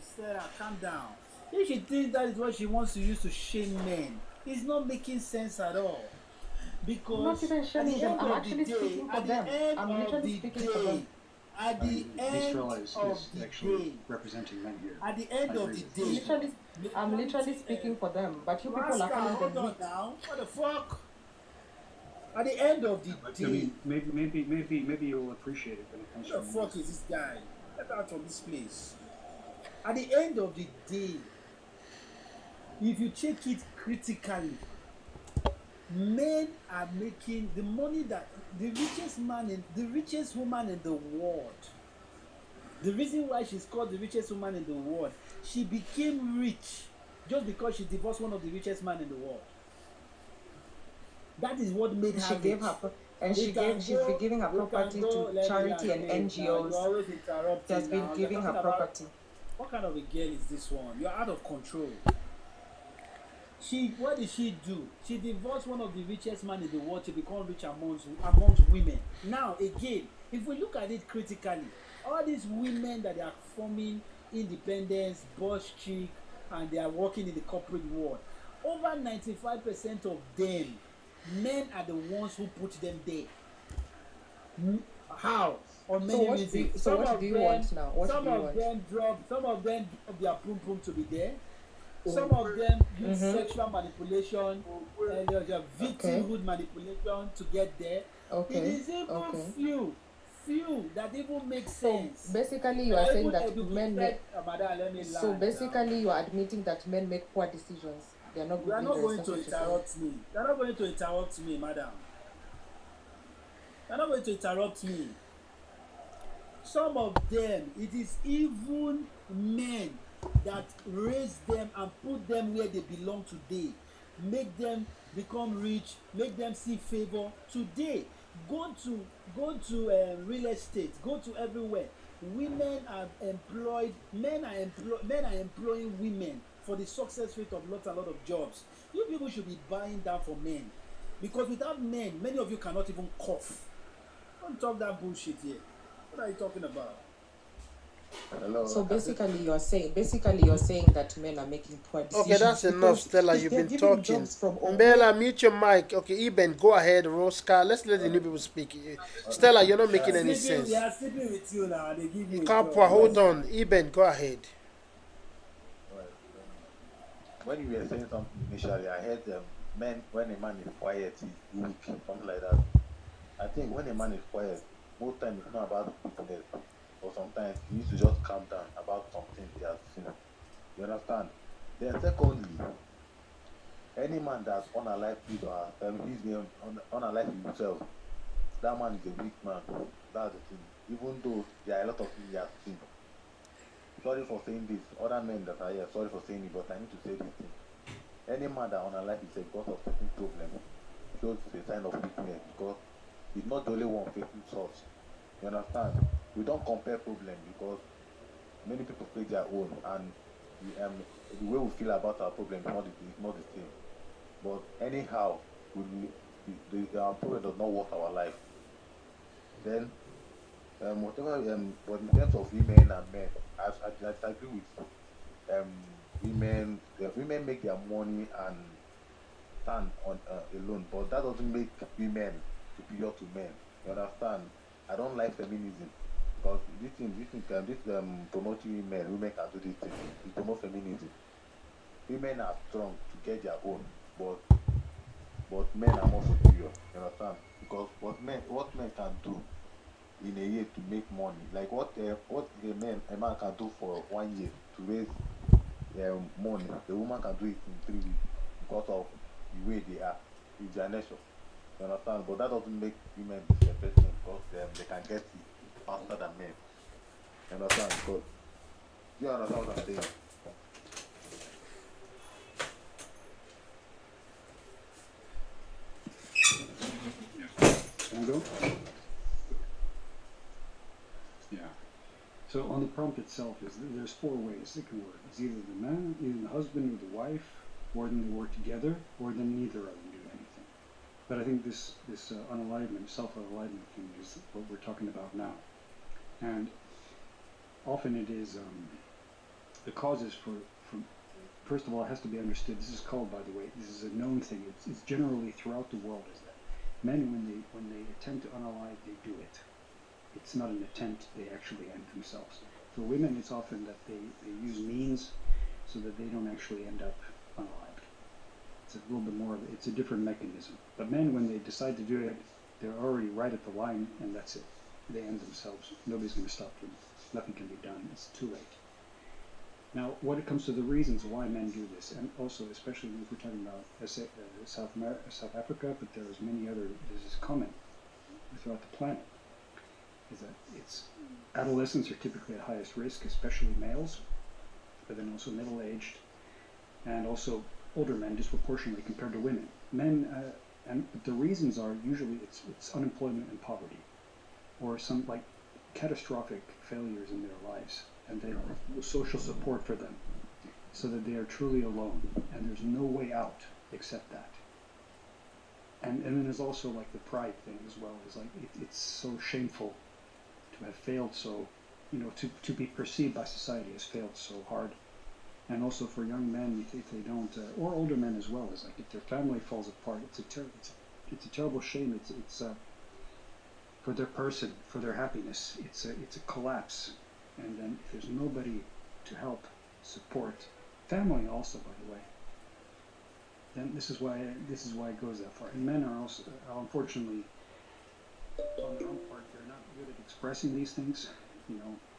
Stella, calm down. If she thinks that is what she wants to use to shame men, it's not making sense at all. I'm not Because even at shaming the them. end I'm of the actually day, speaking for at the them. end I'm of literally the speaking for them. day, at the This end fella of is the actually day, representing men here. at the I end of agree the with I'm this. day, literally speaking for them. But you people are Rascal, calling hold them on weak. now. What the fuck? At the end of the I day, mean, maybe you'll appreciate it when it comes who the from fuck women. is this guy? Get out of this place. At the end of the day, if you check it critically, men are making the money that the richest woman in the world. The reason why she's called the richest woman in the world, she became rich just because she divorced one of the richest men in the world. That is what made She her gave rich. her she's been giving her property to Let me charity land, and please. Now you're NGOs. always She has interrupting. been Now you're giving her talking about property. what kind of a girl is this one? You're out of control. What did she do? She divorced one of the richest men in the world to become rich amongst women. Now again, if we look at it critically, all these women that they are forming independence, boss chic, and they are working in the corporate world, over 95% of them, men are the ones who put them there. How? On So many what do you, reasons. so what do you want now? What do you want? Some of them drop their pum pum to be there. Some of them use sexual manipulation and their Okay. victimhood manipulation to get there. It Okay. is even Okay. few that even make So sense. basically you That are are saying even that men make educated. Madam, let me so land now. basically you are admitting that men make poor decisions. They are not You good are not leaders. going That's to what you're saying. interrupt me. You are not going to interrupt me, madam. You are not going to interrupt me. Some of them, it is even men that raise them and put them where they belong today, make them become rich, make them see favor today. Go to real estate, go to everywhere. Women are employed, men are employing women for the success rate of lots and lot of jobs. You people should be buying down for men, because without men, many of you cannot even cough. Don't talk that bullshit here. What are you talking about? Hello. So basically you're saying that men are making poor Okay, decisions that's enough, because Stella. if You've they're been giving talking. jobs from Bella, mute your mic. Okay, Eben, go ahead. Rosca, let's let the new people speak. Stella, you're not making any We sense. are sleeping with you now. They give you a job. Kappa, hold on. Eben, go ahead. Alright, when you were saying something initially, I heard men when a man is quiet, he's weak, something like that. I think when a man is quiet, most times it's not about weakness, or sometimes he needs to just calm down about something he has seen. You understand? Then secondly, any man that's unalive his or he's been unalive himself, that man is a weak man. That's the thing. Even though there are a lot of things he has seen. Sorry for saying this. Other men that are here, sorry for saying it, but I need to say this thing. Any man that unalive himself because of certain problem shows a sign of weakness, because he's not the only one facing such. You understand? We don't compare problem because many people face their own, and the way we feel about our problem is not the same. But anyhow, our problem does not work our life. Then whatever but in terms of women and men, I agree with women make their money and stand on alone, but that doesn't make women superior to men. You understand? I don't like feminism because this promoting women can do this thing. It promote feminism. Women are strong to get their own, but men are more superior. You understand? Because what men can do in a year to make money, like what a man can do for 1 year to raise money, the woman can do it in 3 weeks because of the way they are. It's their nature. You understand? But that doesn't make women disrespectful because they can get it faster than men. You understand? Because you understand what I'm saying? Can I go? Yeah. So on the prompt itself, there's four ways it can work. It's either the man, either the husband or the wife, or then they work together, or then neither of them do anything. But I think this unalignment, self-alignment thing is what we're talking about now. And often it is the causes for first of all, it has to be understood. This is called, by the way, this is a known thing. It's generally throughout the world is that men, when they attempt to unalive, they do it. It's not an attempt; they actually end themselves. For women, it's often that they use means so that they don't actually end up unalived. It's a little bit more. It's a different mechanism. But men, when they decide to do it, they're already right at the line, and that's it. They end themselves. Nobody's going to stop them. Nothing can be done. It's too late. Now, when it comes to the reasons why men do this, and also especially if we're talking about South Africa, but there's many other, this is common throughout the planet, is that it's adolescents are typically at highest risk, especially males, but then also middle-aged, and also older men disproportionately compared to women. Men, and the reasons are usually it's unemployment and poverty, or some like catastrophic failures in their lives, and they no social support for them, so that they are truly alone, and there's no way out except that. And then there's also like the pride thing as well. Is like it's so shameful to have failed so, to be perceived by society as failed so hard. And also for young men, if they don't, or older men as well, is like if their family falls apart, it's a terrible shame. It's for their person, for their happiness. It's a collapse, and then if there's nobody to help, support, family also, by the way, then this is why it goes that far. And men are also, unfortunately, on their own part, they're not good at expressing these things.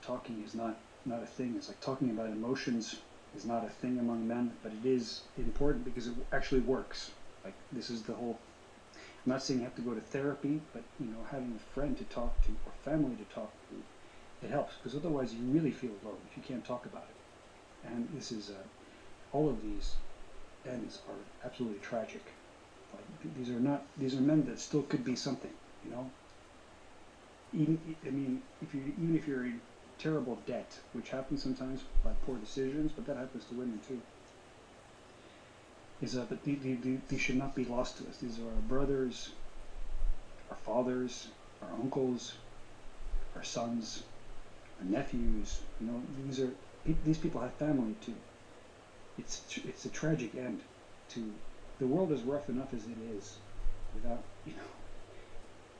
Talking is not a thing. It's like talking about emotions is not a thing among men, but it is important because it actually works. Like this is the whole. I'm not saying you have to go to therapy, but having a friend to talk to or family to talk to, it helps because otherwise you really feel alone if you can't talk about it. And this is all of these ends are absolutely tragic. Like, these are men that still could be something, Even if you're in terrible debt, which happens sometimes by poor decisions, but that happens to women too. But these should not be lost to us. These are our brothers, our fathers, our uncles, our sons, our nephews. These people have family too. It's a tragic end to the world is rough enough as it is, without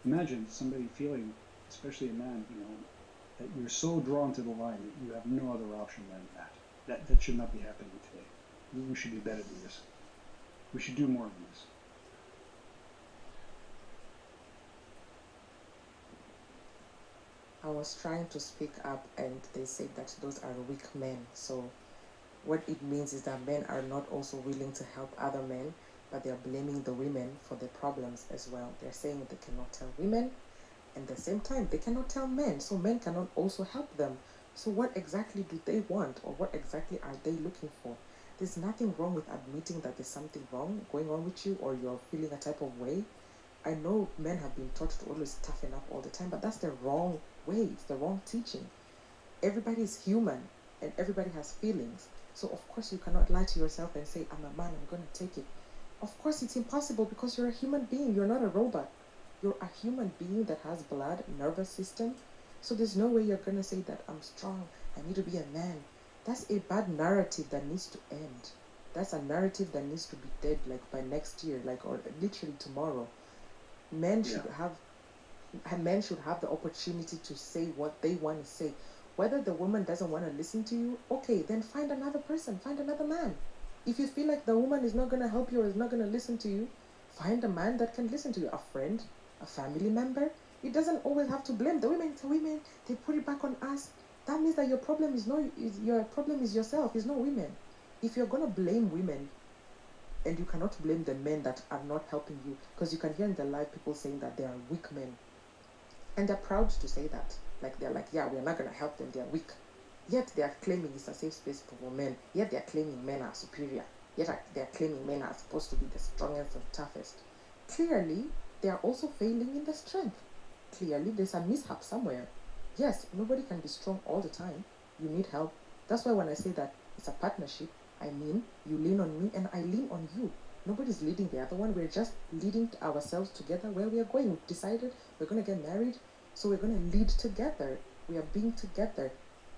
Imagine somebody feeling, especially a man, that you're so drawn to the line that you have no other option than that. That should not be happening today. We should be better than this. We should do more than this. I was trying to speak up and they said that those are weak men. So what it means is that men are not also willing to help other men, but they're blaming the women for their problems as well. They're saying they cannot tell women, and at the same time they cannot tell men, so men cannot also help them. So what exactly do they want, or what exactly are they looking for? There's nothing wrong with admitting that there's something wrong going on with you, or you're feeling a type of way. I know men have been taught to always toughen up all the time, but that's the wrong way. It's the wrong teaching. Everybody is human and everybody has feelings. So of course you cannot lie to yourself and say, I'm a man, I'm going to take it. Of course it's impossible because you're a human being. You're not a robot. You're a human being that has blood, nervous system. So there's no way you're going to say that I'm strong, I need to be a man. That's a bad narrative that needs to end. That's a narrative that needs to be dead like by next year, or literally tomorrow. Men should have the opportunity to say what they want to say. Whether the woman doesn't want to listen to you, okay, then find another person, find another man. If you feel like the woman is not going to help you or is not going to listen to you, find a man that can listen to you, a friend, a family member. It doesn't always have to blame the women. The women, they put it back on us. That means that your problem is yourself. It's not women. If you're going to blame women, And you cannot blame the men that are not helping you, because you can hear in the live people saying that they are weak men. And they're proud to say that. Like, they're like, yeah, we're not going to help them, they're weak. Yet they are claiming it's a safe space for men. Yet they are claiming men are superior. Yet they are claiming men are supposed to be the strongest and toughest. Clearly, they are also failing in their strength. Clearly, there's a mishap somewhere. Yes, nobody can be strong all the time. You need help. That's why when I say that it's a partnership, I mean you lean on me and I lean on you. Nobody's leading the other one. We're just leading ourselves together where we are going. We've decided we're going to get married, so we're going to lead together. We are being together.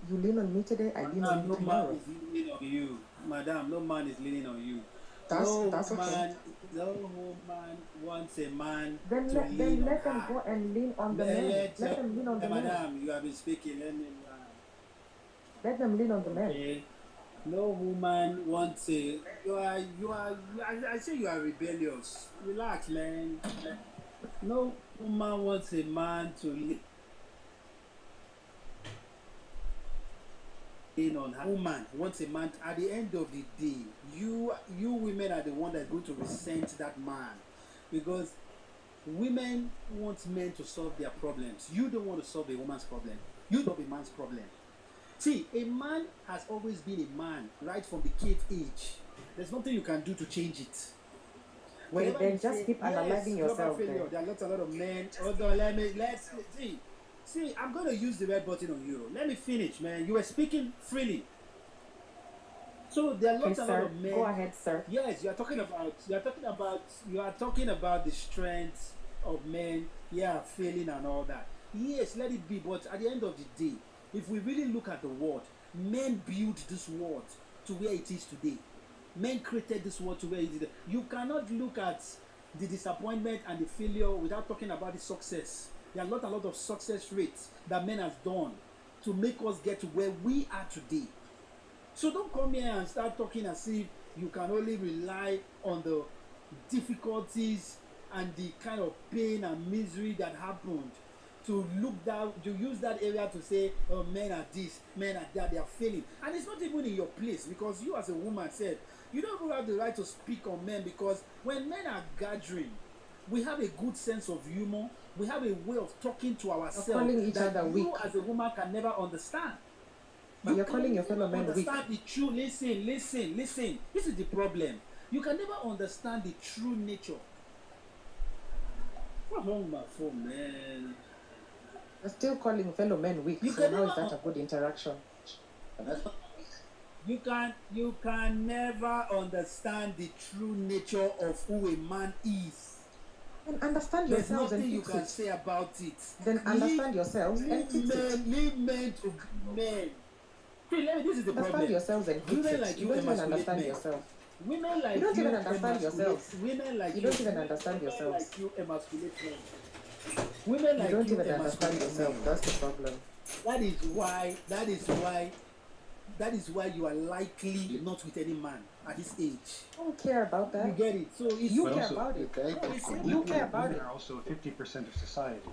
You lean on me today, I lean on Madam, you no man tomorrow. is leaning on you. Madam, no man is leaning on you. That's okay. No woman wants a man Then to let lean on them her. go and lean on the men. Let them lean on the men. Madam, you have been speaking. Let them lean on the men. Okay. No woman wants a. I say you are rebellious. Relax, man. No woman wants a man to lean on her. Woman wants a man. At the end of the day, you women are the one that's going to resent that man, because women want men to solve their problems. You don't want to solve a woman's problem. You solve a man's problem. See, a man has always been a man right from the cave age. There's nothing you can do to change it. Okay, then just keep analyzing yourself. Failure, there are a lot of men. Hold on, let's see. See, I'm going to use the red button on you. Let me finish, man. You were speaking freely. So there are lots a lot of men. Go ahead, sir. Yes, you are talking about the strength of men, failing and all that. Yes, let it be, but at the end of the day, if we really look at the world, men built this world to where it is today. Men created this world to where it is today. You cannot look at the disappointment and the failure without talking about the success. There are a lot of success rates that men have done to make us get to where we are today. So don't come here and start talking as if you can only rely on the difficulties and the kind of pain and misery that happened to look down, to use that area to say, oh, men are this, men are that, they are failing. And it's not even in your place, because you as a woman said, you don't even have the right to speak on men, because when men are gathering, we have a good sense of humor, we have a way of talking to ourselves that you weak. As a woman can never understand. But you're calling your fellow men weak. Understand the true. Listen. This is the problem. You can never understand the true nature. What's wrong with my phone, man? You're still calling fellow men weak. So how is that a good interaction? You can never understand the true nature of who a man is. Then understand yourselves and fix it. There's nothing you can say about it. Then understand yourselves and fix it. Leave men to men. This is the problem. Understand yourselves and fix it. Like you don't even understand yourself. Women like you don't even understand yourselves. Women like you don't even understand yourselves. Like you emasculate men. Women like you don't even understand yourself. Men. That's the problem. That is why you are likely not with any man at this age. I don't care about that. You get it. So it's you care about it. You care about it. Women are also 50% of society.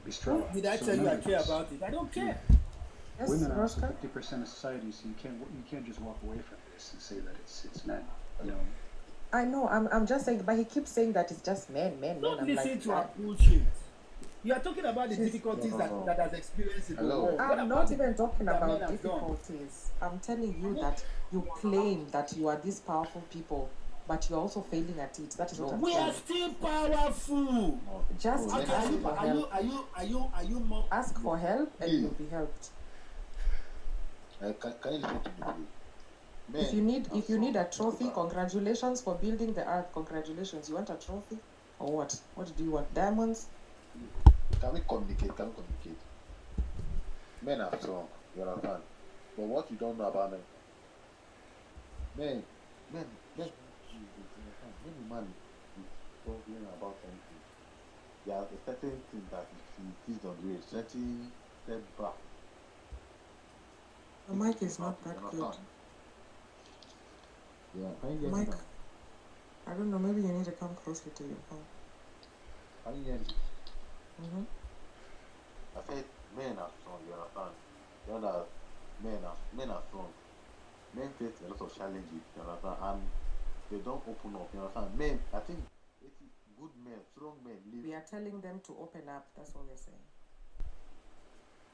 Be strong. Did I tell you I care about it? I don't care. Yes, women are also 50% of society, so you can't just walk away from this and say that it's men. You know. I know. I'm just saying, but he keeps saying that it's just men. Don't listen to our bullshit. You are talking about the difficulties that has experienced in the world. I'm not even talking about difficulties. I'm telling you that you claim that you are these powerful people, but you're also failing at it. That is what I'm saying. We are still powerful. Just ask for help. Are you more? Ask for help and you'll be helped. Can you listen to me? If you need a trophy, congratulations for building the earth. Congratulations. You want a trophy or what? What do you want? Diamonds? Can we communicate? Men are strong, you understand? But what you don't know about men, when a man is struggling about something, there are a certain thing that he sees on the way, certain step back. The mic is not that good. Yeah, can you hear me now? I don't know, maybe you need to come closer to your phone. Can you hear me? Mm-hmm. I said men are strong, you understand? You know that men are strong. Men face a lot of challenges, you understand? And they don't open up. You understand? Men, I think good men, strong men live. We are telling them to open up. That's what we're saying.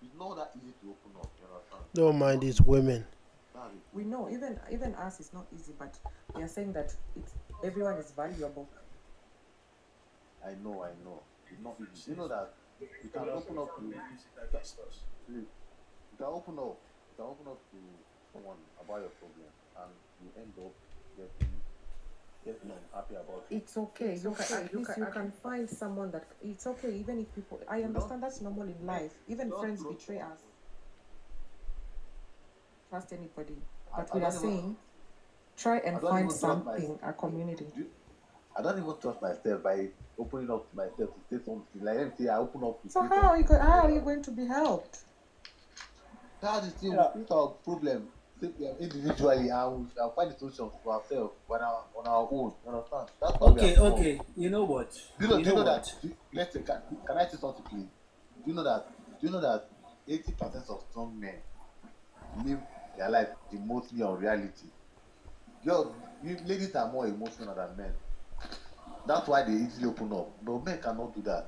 It's not that easy to open up. You understand? Don't mind these women. That's it. We know even us it's not easy, but we are saying that it's everyone is valuable. I know. It's not easy. You know that you can open up to. You can open up. You can open up to someone about your problem, and you end up getting unhappy about it. It's okay. You can at least you can find someone that it's okay. Even if people, I understand that's normal in life. Even friends betray us. Trust anybody, but we are saying try and find something, a community. I don't even trust myself by opening up to myself to say something. Like let me say I open up to So say how something. are you going to be helped? That is still our problem. Individually, I'll find the solution for ourselves on our own. You understand? That's why we are strong. Okay. You know what? Do you know that? Let's say, can I say something, please? Do you know that? Do you know that 80% of strong men live their life mostly on reality? Ladies are more emotional than men. That's why they easily open up. But men cannot do that.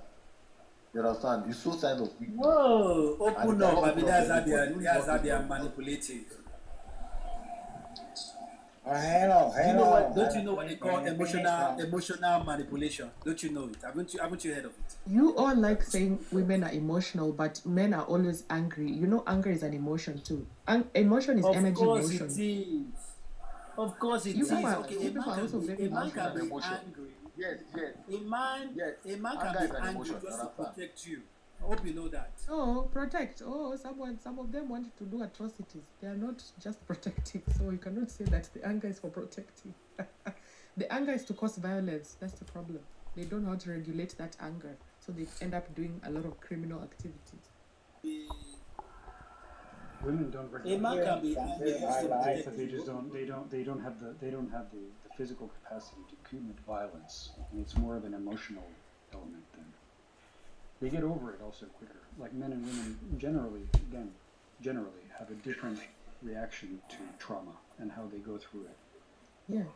You understand? It's so sign of weakness. Whoa, open up. I mean, that's how they are manipulating. manipulative. Hello. Don't you know what they call emotional manipulation? Don't you know it? Haven't you heard of it? You all like saying women are emotional, but men are always angry. You know, anger is an emotion too. Emotion is energy motion. Of course it You is. people are Okay, a man can be angry. Yes. A man can be angry just to protect you. I hope you know that. Oh, protect. Oh, some of them want to do atrocities. They are not just protecting. So you cannot say that the anger is for protecting. The anger is to cause violence. That's the problem. They don't know how to regulate that anger. So they end up doing a lot of criminal activities. Women don't A man can be angry just to protect but they just don't have the physical capacity to commit violence, and it's more of an emotional element then. They get over it also quicker. Like men and women generally have a different reaction to trauma and how they go through it. Yeah.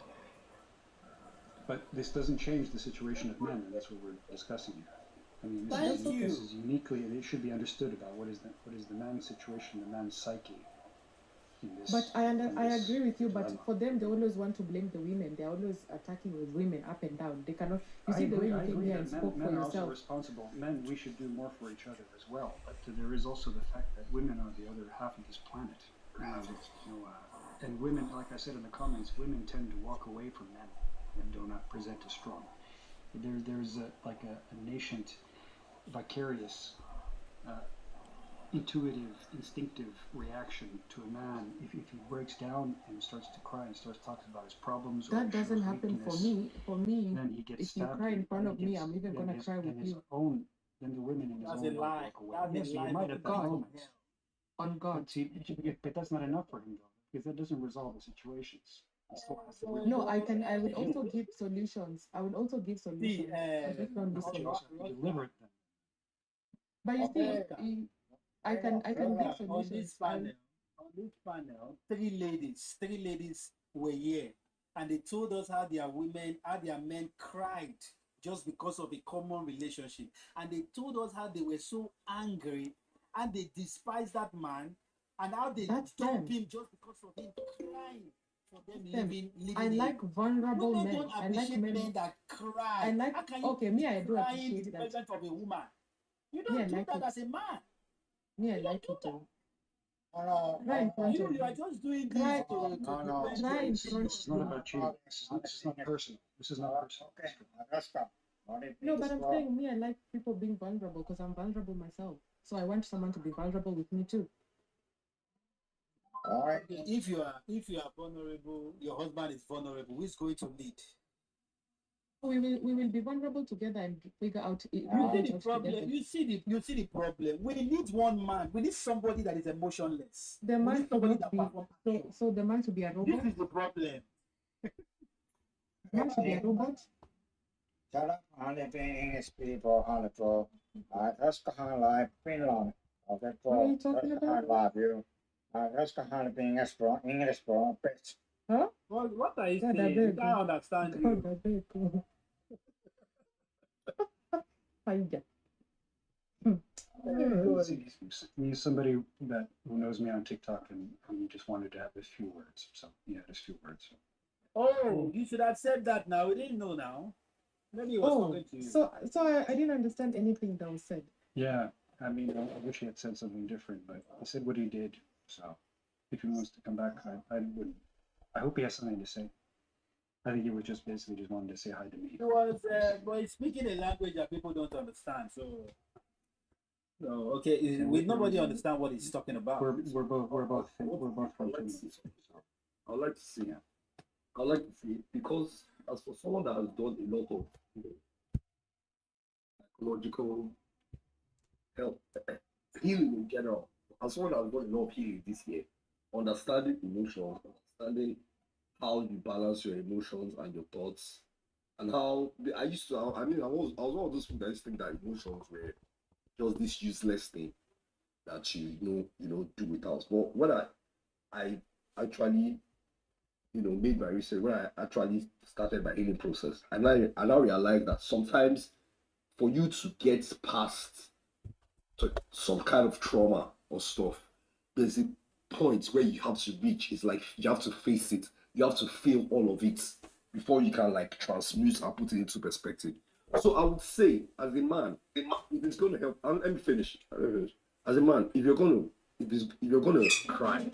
But this doesn't change the situation of men, and that's what we're discussing here. I mean, this is uniquely, and it should be understood about what is the man's situation, the man's psyche in this. But I agree with you, but for them, they always want to blame the women. They're always attacking with women up and down. They cannot. You see the way you came here and spoke for men are also yourself. responsible. Men, we should do more for each other as well. But there is also the fact that women are the other half of this planet, and women, like I said in the comments, women tend to walk away from men and do not present as strong. There's a nascent, vicarious, intuitive, instinctive reaction to a man if he breaks down and starts to cry and starts talking about his problems. That doesn't happen for me. For me, then he gets if stabbed, you cry in front of me, I'm even gonna cry with you. Then the women in his That's own a lie. walk away. That's Yes, a lie. you might at that moment. On God. But that's not enough for him though, because that doesn't resolve the situations. No, I will also give solutions. I will also give solutions. I just don't listen. Deliver it then. But you see, I can give solutions. On this panel, three ladies were here, and they told us how their men cried just because of a common relationship, and they told us how they were so angry and they despised that man, and how they dumped him just because of him crying for them living. I like vulnerable Women men. don't I appreciate like men that cry. I like. How can you Okay, me, I do crying in appreciate the that. presence of a woman? You don't do that as a man. Me, I like it too. Cry in front of You are just doing this Cry. to Cry in front This is not about you. This is not personal. This is not personal. No, but I'm saying me, I like people being vulnerable because I'm vulnerable myself. So I want someone to be vulnerable with me too. If you are vulnerable, your husband is vulnerable, who is going to lead? We will be vulnerable together and figure out. You see the problem. You see the problem. We need one man. We need somebody that is emotionless. The man should somebody not that be so the man should be a robot. This is the problem. The man should be a robot. English people, like Finland. What are you talking about? Love you. English bitch. Huh? What are you God, I saying? We beg. can't understand God, you. I beg. Hiya. He's somebody that who knows me on TikTok and he just wanted to have a few words. So yeah, just a few words. Oh, you should have said that now. We didn't know now. Maybe he was Oh, talking to you. so I didn't understand anything that was said. Yeah, I mean, I wish he had said something different, but he said what he did. So if he wants to come back, I would. I hope he has something to say. I think he was just basically just wanted to say hi to me. He was, but he's speaking a language that people don't understand. So okay, nobody understand what he's talking about. We're both from Finland. So. I'd like to see. Yeah. I'd like to see it because as for someone that has done a lot of psychological help, healing in general, as someone that has done a lot of healing this year, understanding emotions, understanding how you balance your emotions and your thoughts, and how I used to. I mean, I was one of those people that used to think that emotions were just this useless thing that you do without. But when I actually made my research, when I actually started my healing process, and I now realized that sometimes for you to get past some kind of trauma or stuff, there's a point where you have to reach. It's like you have to face it. You have to feel all of it before you can like transmute and put it into perspective. So I would say, as a man, if it's going to help, and let me finish. As a man, if you're gonna cry,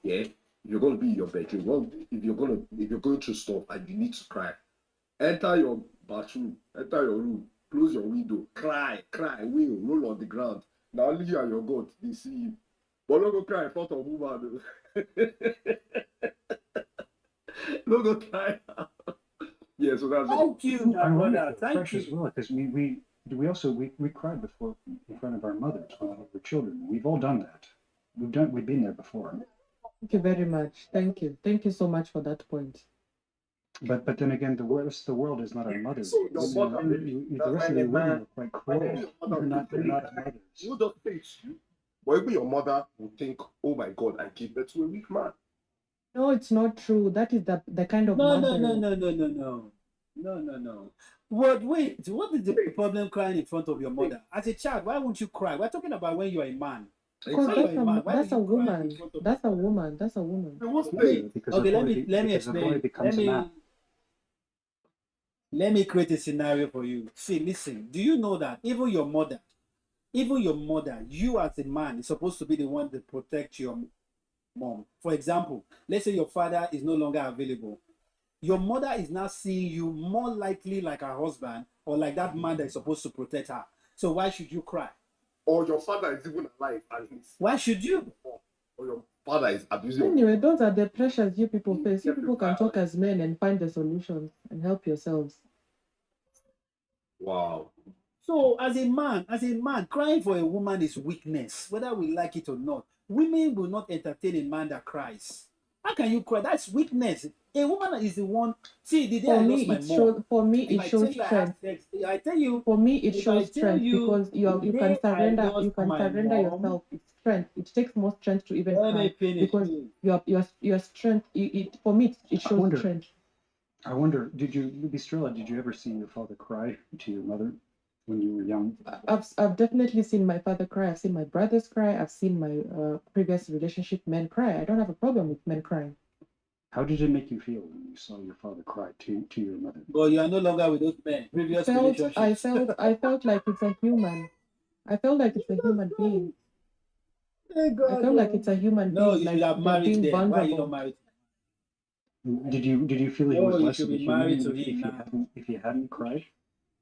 yeah, if you're gonna be in your bedroom, well, if you're going through stuff and you need to cry, enter your bathroom, enter your room, close your window, cry, wail, roll on the ground. Now only you and your God, they see you. But don't go cry in front of woman. Don't go cry. Yeah, so that's Thank you, my brother. Thank Fresh as you. well, because we cried before in front of our mothers when we were children. We've all done that. We've been there before. Thank you very much. Thank you. Thank you so much for that point. But then again, the world is not our mothers. So your mother, The rest of the women are quite cruel. They're not our mothers. you don't think you, but even your mother will think, oh my God, I gave birth to a weak man. No, it's not true. That is the kind of No, mother. no. Wait, what is the problem crying in front of your mother? As a child, why won't you cry? We're talking about when you're a man. Because When you're a man, why that's will a you cry in woman. front of That's a woman. That's a woman. Wait, Because okay, a let boy me because a boy explain. becomes a man. Let me create a scenario for you. See, listen, do you know that even your mother, you as a man is supposed to be the one that protect your mom. For example, let's say your father is no longer available. Your mother is now seeing you more likely like her husband or like that man that is supposed to protect her. So why should you cry? Or your father is even alive and he's Why should you? or your father is abusing Anyway, those are the pressures you people face. You people can talk as men and find the solutions and help yourselves. Wow. So as a man, crying for a woman is weakness, whether we like it or not. Women will not entertain a man that cries. How can you cry? That's weakness. A woman is the one. See, the day I lost my mom. For me, If it I tell shows you I have strength. sex, I tell you. For me, it If I shows tell strength you because the you day can surrender. I lost You can my surrender mom, yourself. It's strength. It takes more strength to even let me cry finish. because your strength. For me, it shows strength. I wonder, Bistrella, did you ever see your father cry to your mother when you were young? I've definitely seen my father cry. I've seen my brothers cry. I've seen my previous relationship men cry. I don't have a problem with men crying. How did it make you feel when you saw your father cry to your mother? But you are no longer with those men. Previous relationships. I felt like it's a human. I felt like it's a human being. I felt like it's a human being. No, you should have married them. Why are you not married? Did you feel he was less of a human if he hadn't cried?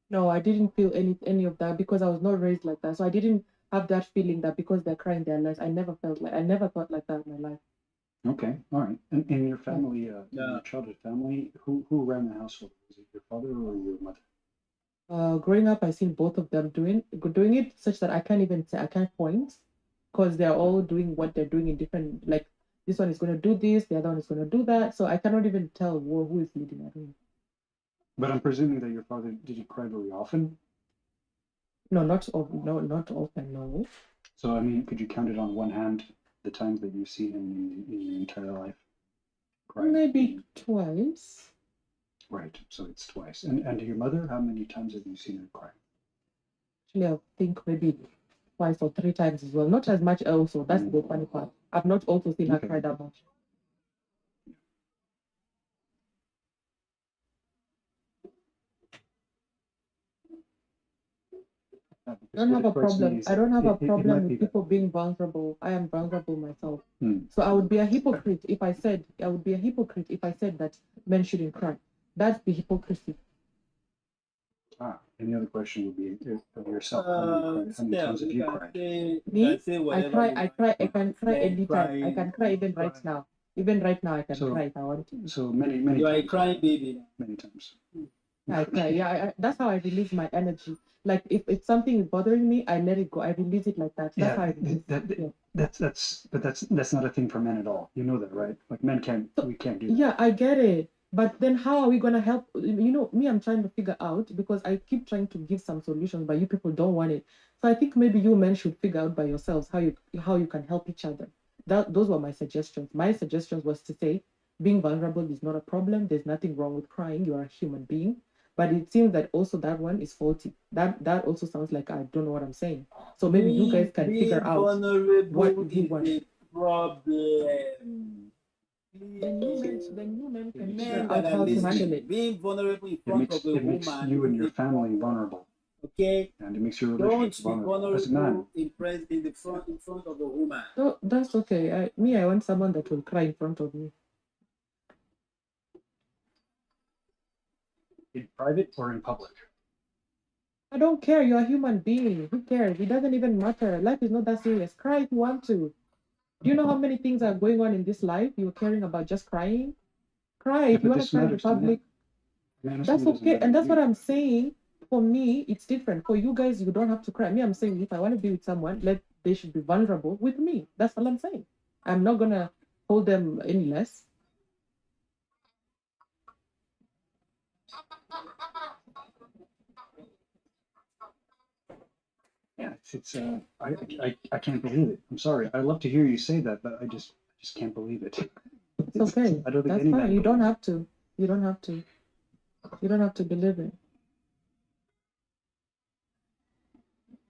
No, I didn't feel any of that because I was not raised like that. So I didn't have that feeling that because they're crying they're less. I never thought like that in my life. Okay, all right. And in your family, your childhood family, who ran the household? Was it your father or your mother? Growing up, I seen both of them doing it such that I can't point because they're all doing what they're doing in different, like this one is going to do this, the other one is going to do that. So I cannot even tell who is leading. I don't know. But I'm presuming that your father, did he cry very often? No, not often, no. So, I mean, could you count it on one hand the times that you've seen him in your entire life crying? Maybe twice. Right. So it's twice. And your mother, how many times have you seen her cry? Actually, I think maybe twice or three times as well. Not as much also. That's the funny part. I've not also seen her Okay. cry that much. Yeah, I because don't what have a it frightens me problem. is I that don't have a it problem might be with that. people being vulnerable. I am vulnerable myself. Hmm. So I would be a hypocrite if I said that men shouldn't cry. That's the hypocrisy. And the other question would be of yourself. How many Still, times have you you can cried? say you Me, can say I whatever cry, you I want. cry, I can cry Men anytime. I crying, can cry even right crying. now. Even right now, I can So- cry if I want to. So many You are a times. crying baby. Many times. I cry. Yeah, that's how I release my energy. Like if something is bothering me, I let it go. I release it like that. That's how I release. That's not a thing for men at all. You know that, right? Like we can't do that. Yeah, I get it. But then how are we gonna help? Me, I'm trying to figure out because I keep trying to give some solutions, but you people don't want it. So I think maybe you men should figure out by yourselves how you can help each other. Those were my suggestions. My suggestions was to say being vulnerable is not a problem. There's nothing wrong with crying. You are a human being. But it seems that also that one is faulty. That also sounds like I don't know what I'm saying. So maybe you guys can figure out what you want. Is a problem. Then you men can figure Men out that are how to handle listening, it. being vulnerable in It front makes of a woman you and is your a family problem. vulnerable, Okay, and it makes your relationship don't be vulnerable. As a man, vulnerable in front of a woman. So that's okay. I want someone that will cry in front of me. in private or in public. I don't care. You're a human being. Who cares? It doesn't even matter. Life is not that serious. Cry if you want to. Do you know how many things are going on in this life? You're caring about just crying. Cry Yeah, if you but want to this cry in the matters to public. men. That's Honestly, doesn't okay, matter and to that's what you. I'm saying. For me, it's different. For you guys, you don't have to cry. Me, I'm saying if I want to be with someone, they should be vulnerable with me. That's all I'm saying. I'm not gonna hold them any less. Yeah, I can't believe it. I'm sorry. I love to hear you say that, but I just can't believe it. It's okay. I don't think That's any fine. man You don't believes have to. You don't have to. You don't have to believe it.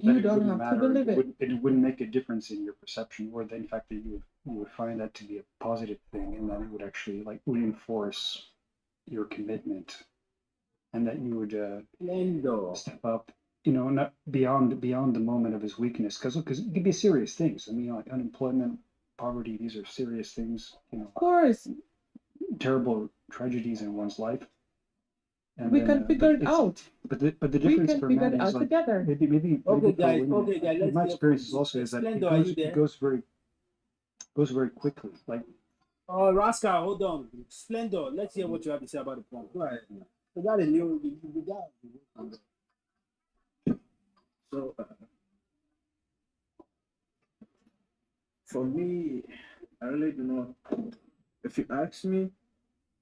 that You it don't wouldn't have to matter. believe it. It wouldn't make a difference in your perception, or in fact that you would find that to be a positive thing, and that it would actually like reinforce your commitment, and that you would step up. Not beyond the moment of his weakness, because it could be serious things. I mean, like unemployment, poverty. These are serious things. Of course, Terrible tragedies in one's life. And we then, can figure it out. But the We difference can for figure men it is out like together. maybe Okay, for guys. women. Okay, guys. Let's My hear experience from is also is that Splendor, are you there? it goes very quickly. Like Oh, Rascal, hold on. Splendor, let's hear what you have to say about the point. Go ahead. We got a new. We got. So for me, I really do not. If you ask me,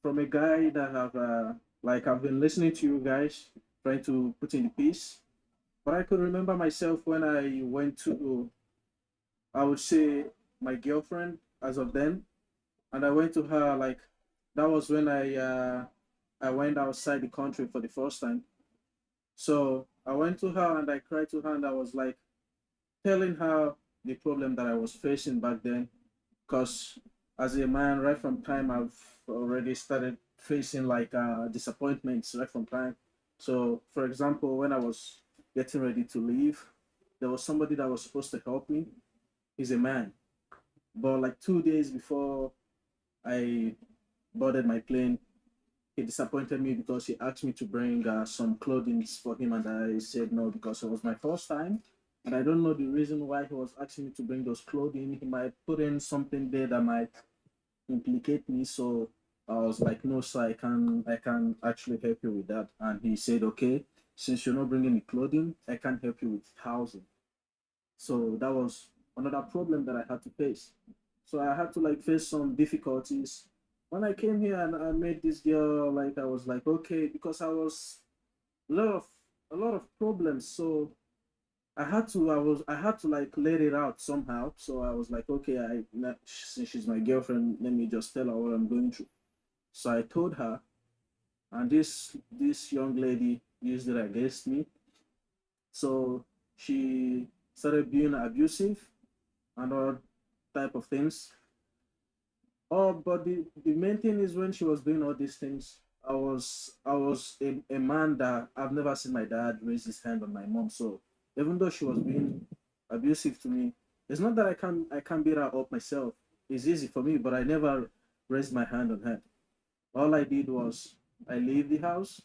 from a guy that have like I've been listening to you guys trying to put in the piece, but I could remember myself when I went to, I would say, my girlfriend as of then, and I went to her like that was when I went outside the country for the first time. So I went to her and I cried to her and I was like telling her the problem that I was facing back then. Because as a man, right from time I've already started facing like disappointments right from time. So, for example, when I was getting ready to leave, there was somebody that was supposed to help me. He's a man, but like 2 days before I boarded my plane, he disappointed me because he asked me to bring some clothing for him, and I said no because it was my first time, and I don't know the reason why he was asking me to bring those clothing. He might put in something there that might implicate me. So I was like, no, sir, I can actually help you with that. And he said, okay, since you're not bringing the clothing, I can't help you with housing. So that was another problem that I had to face. So I had to like face some difficulties. When I came here and I met this girl, like I was like, okay, because I was a lot of a lot of problems. So I had to like let it out somehow. So I was like, okay, since she's my girlfriend, let me just tell her what I'm going through. So I told her, and this young lady used it against me. So she started being abusive and all type of things. Oh, but the main thing is when she was doing all these things, I was a man that I've never seen my dad raise his hand on my mom. So even though she was being abusive to me, it's not that I can't beat her up myself. It's easy for me, but I never raised my hand on her. All I did was I leave the house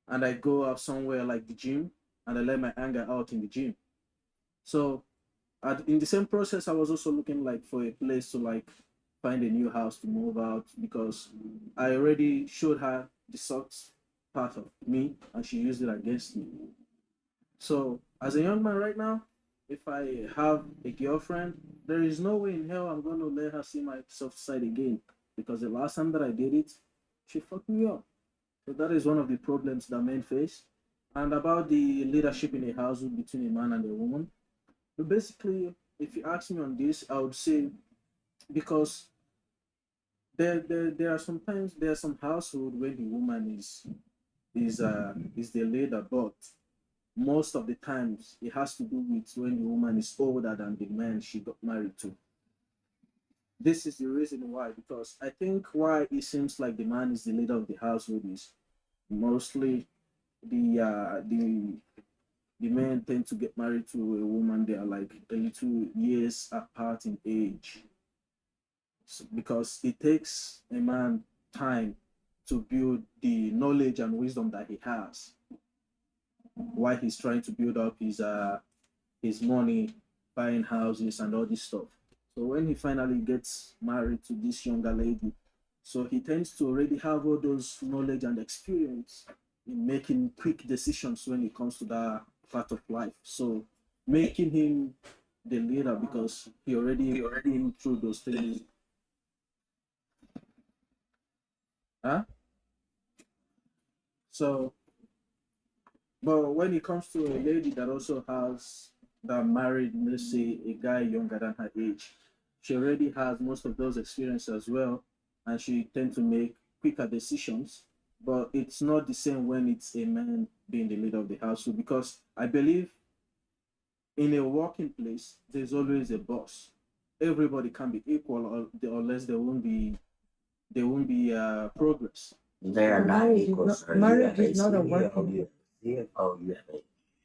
and I go out somewhere like the gym and I let my anger out in the gym. So in the same process, I was also looking like for a place to like find a new house to move out because I already showed her the sucks part of me and she used it against me. So as a young man right now, if I have a girlfriend, there is no way in hell I'm gonna let her see my soft side again because the last time that I did it, she fucked me up. So that is one of the problems that men face. And about the leadership in a household between a man and a woman, but basically, if you ask me on this, I would say because there are sometimes there are some household where the woman is the leader, but most of the times it has to do with when the woman is older than the man she got married to. This is the reason why, because I think why it seems like the man is the leader of the household is mostly the men tend to get married to a woman they are like a little years apart in age. So, because it takes a man time to build the knowledge and wisdom that he has while he's trying to build up his money, buying houses and all this stuff. So when he finally gets married to this younger lady, so he tends to already have all those knowledge and experience in making quick decisions when it comes to that part of life. So making him the leader because he already been through those things. Huh? So, but when it comes to a lady that also has that married, let's say a guy younger than her age, she already has most of those experiences as well, and she tend to make quicker decisions. But it's not the same when it's a man being the leader of the household because I believe in a working place there's always a boss. Everybody can be equal, unless there won't be progress. They're not Marriage is equal, not sir. You marriage have a is not a CEO, working you have a CFO, you have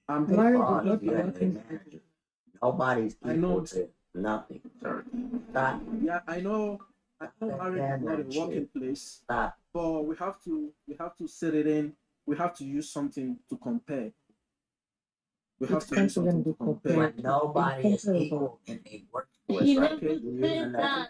I'm a marriage is boss, not a you have a working manager. Nobody's I equal know. to nothing, sir. Stop. Yeah, I know. I know Stop marriage is that not a damn working shit. place, Stop. but we have to set it in. We have to use something to compare. We it have to can't use even something be to compare. But compared. It's nobody is comparable. equal in a He workforce, right? never Okay. You're said using that. that.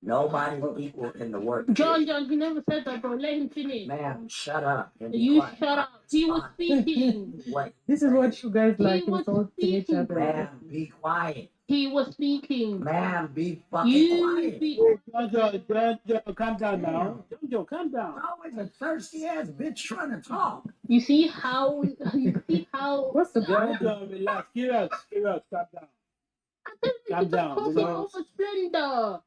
Nobody's Oh, equal in the workforce. John, he never said that, bro. Let him finish. Ma'am, shut up and be You quiet. shut I'm up. He was responding speaking. to what This you're is what saying. you guys He like was insulting each speaking, other. bro. Ma'am, be quiet. He was speaking. Ma'am, be fucking You quiet. speak. Jojo, calm down now. Damn. Jojo, calm down. Always a thirsty ass bitch trying to talk. You see how? You see how? What's the problem? Jojo, relax. Curious, calm down. I said we Calm should just down. talking So, over Splendor.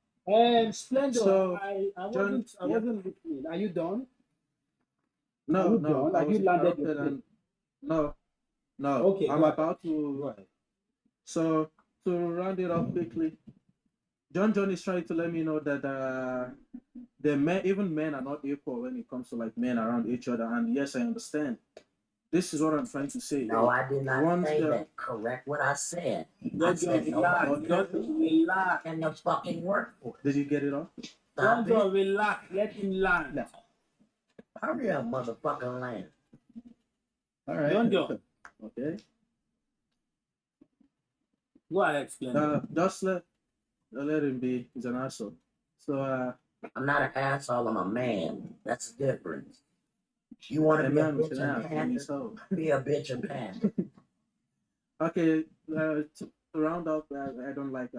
Splendor, So, I John, I yeah. wasn't listening. Are you done? Are No, you no, done? I Have was you landed your interrupted plane? and no, no, Okay, I'm go ahead. about Go to. ahead. So to round it up quickly, John is trying to let me know that even men are not equal when it comes to like men around each other. And yes, I understand. This is what I'm trying to say. No, I did not Once say the that. Correct what I said. I Jojo, said relax. nobody Jojo, relax. in the fucking workforce. did you get it all? Stop Jojo, it. relax. Let him land. Hurry up, motherfucking land. All right. Jojo, Okay. go ahead, Splendor. Just let him be. He's an asshole. So I'm not an asshole, I'm a man. That's the difference. You want to a be a man with bitch an and ass in pander? his hole. Be a bitch and pander. Okay. To round up, I don't like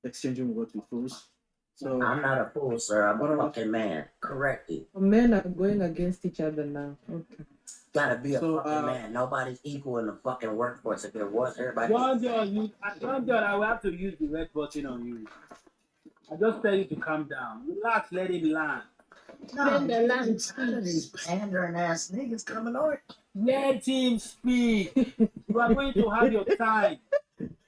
exchanging words with fools. So I'm not a fool, sir. I'm what a I was fucking man. Correct it. Men are going against each other now. Okay. Gotta be a So, fucking man. Nobody's equal in the fucking workforce. If it was, everybody. Jojo, I will have to use the red button on you. I just tell you to calm down. Relax, let him land. I'm tired of these pandering ass niggas coming on. Let him speak. You are going to have your time.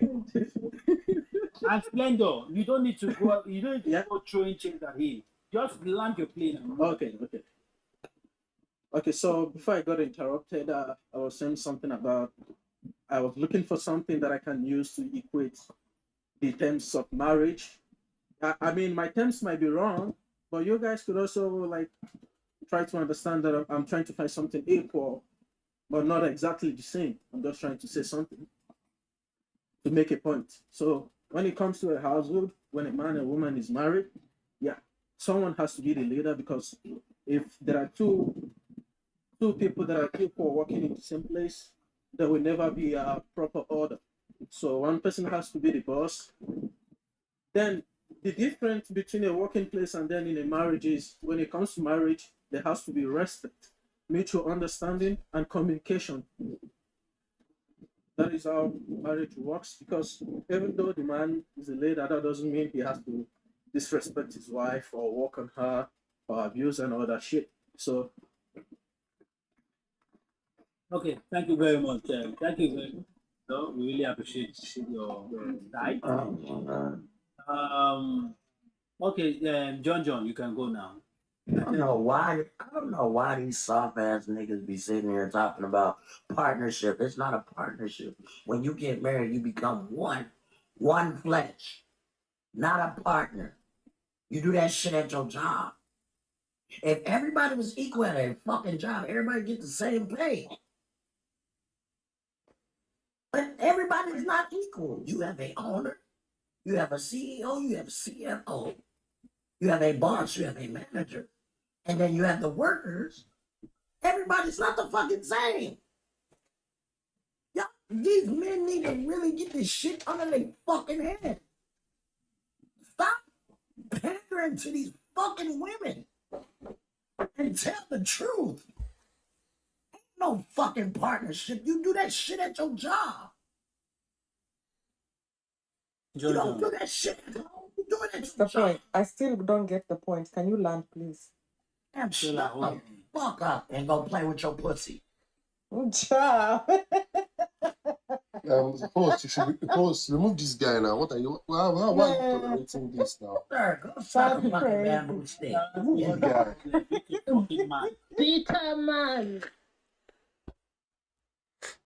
And Splendor, you don't need to go. You don't need to go throwing chairs at him. Just land your plane. Okay. Okay, so before I got interrupted, I was saying something about I was looking for something that I can use to equate the terms of marriage. I mean, my terms might be wrong, but you guys could also like try to understand that I'm trying to find something equal, but not exactly the same. I'm just trying to say something to make a point. So when it comes to a household, when a man and woman is married, yeah, someone has to be the leader because if there are two people that are equal working in the same place, there will never be a proper order. So one person has to be the boss. Then the difference between a working place and then in a marriage is when it comes to marriage, there has to be respect, mutual understanding, and communication. That is how marriage works because even though the man is a leader, that doesn't mean he has to disrespect his wife or work on her or abuse and all that shit. So Okay, thank you very much. Thank you very much. So we really appreciate your time. Oh my God. Okay, John, you can go now. I don't know why these soft ass niggas be sitting here talking about partnership. It's not a partnership. When you get married, you become one flesh, not a partner. You do that shit at your job. If everybody was equal at a fucking job, everybody get the same pay. But everybody's not equal. You have a owner, you have a CEO, you have a CFO, you have a boss, you have a manager, and then you have the workers. Everybody's not the fucking same. Yeah, these men need to really get this shit under their fucking head. Stop pandering to these fucking women and tell the truth. Ain't no fucking partnership. You do that shit at your job. You don't do that shit at home. You do it at What's your the job. point? I still don't get the point. Can you land, please? Damn, shut the fuck up and go play with your pussy. Ciao. Boss, remove this guy now. What are you? Why are you tolerating this now? Sir, go suck a fucking bamboo stick. Remove the guy. Fucking man. Peter man.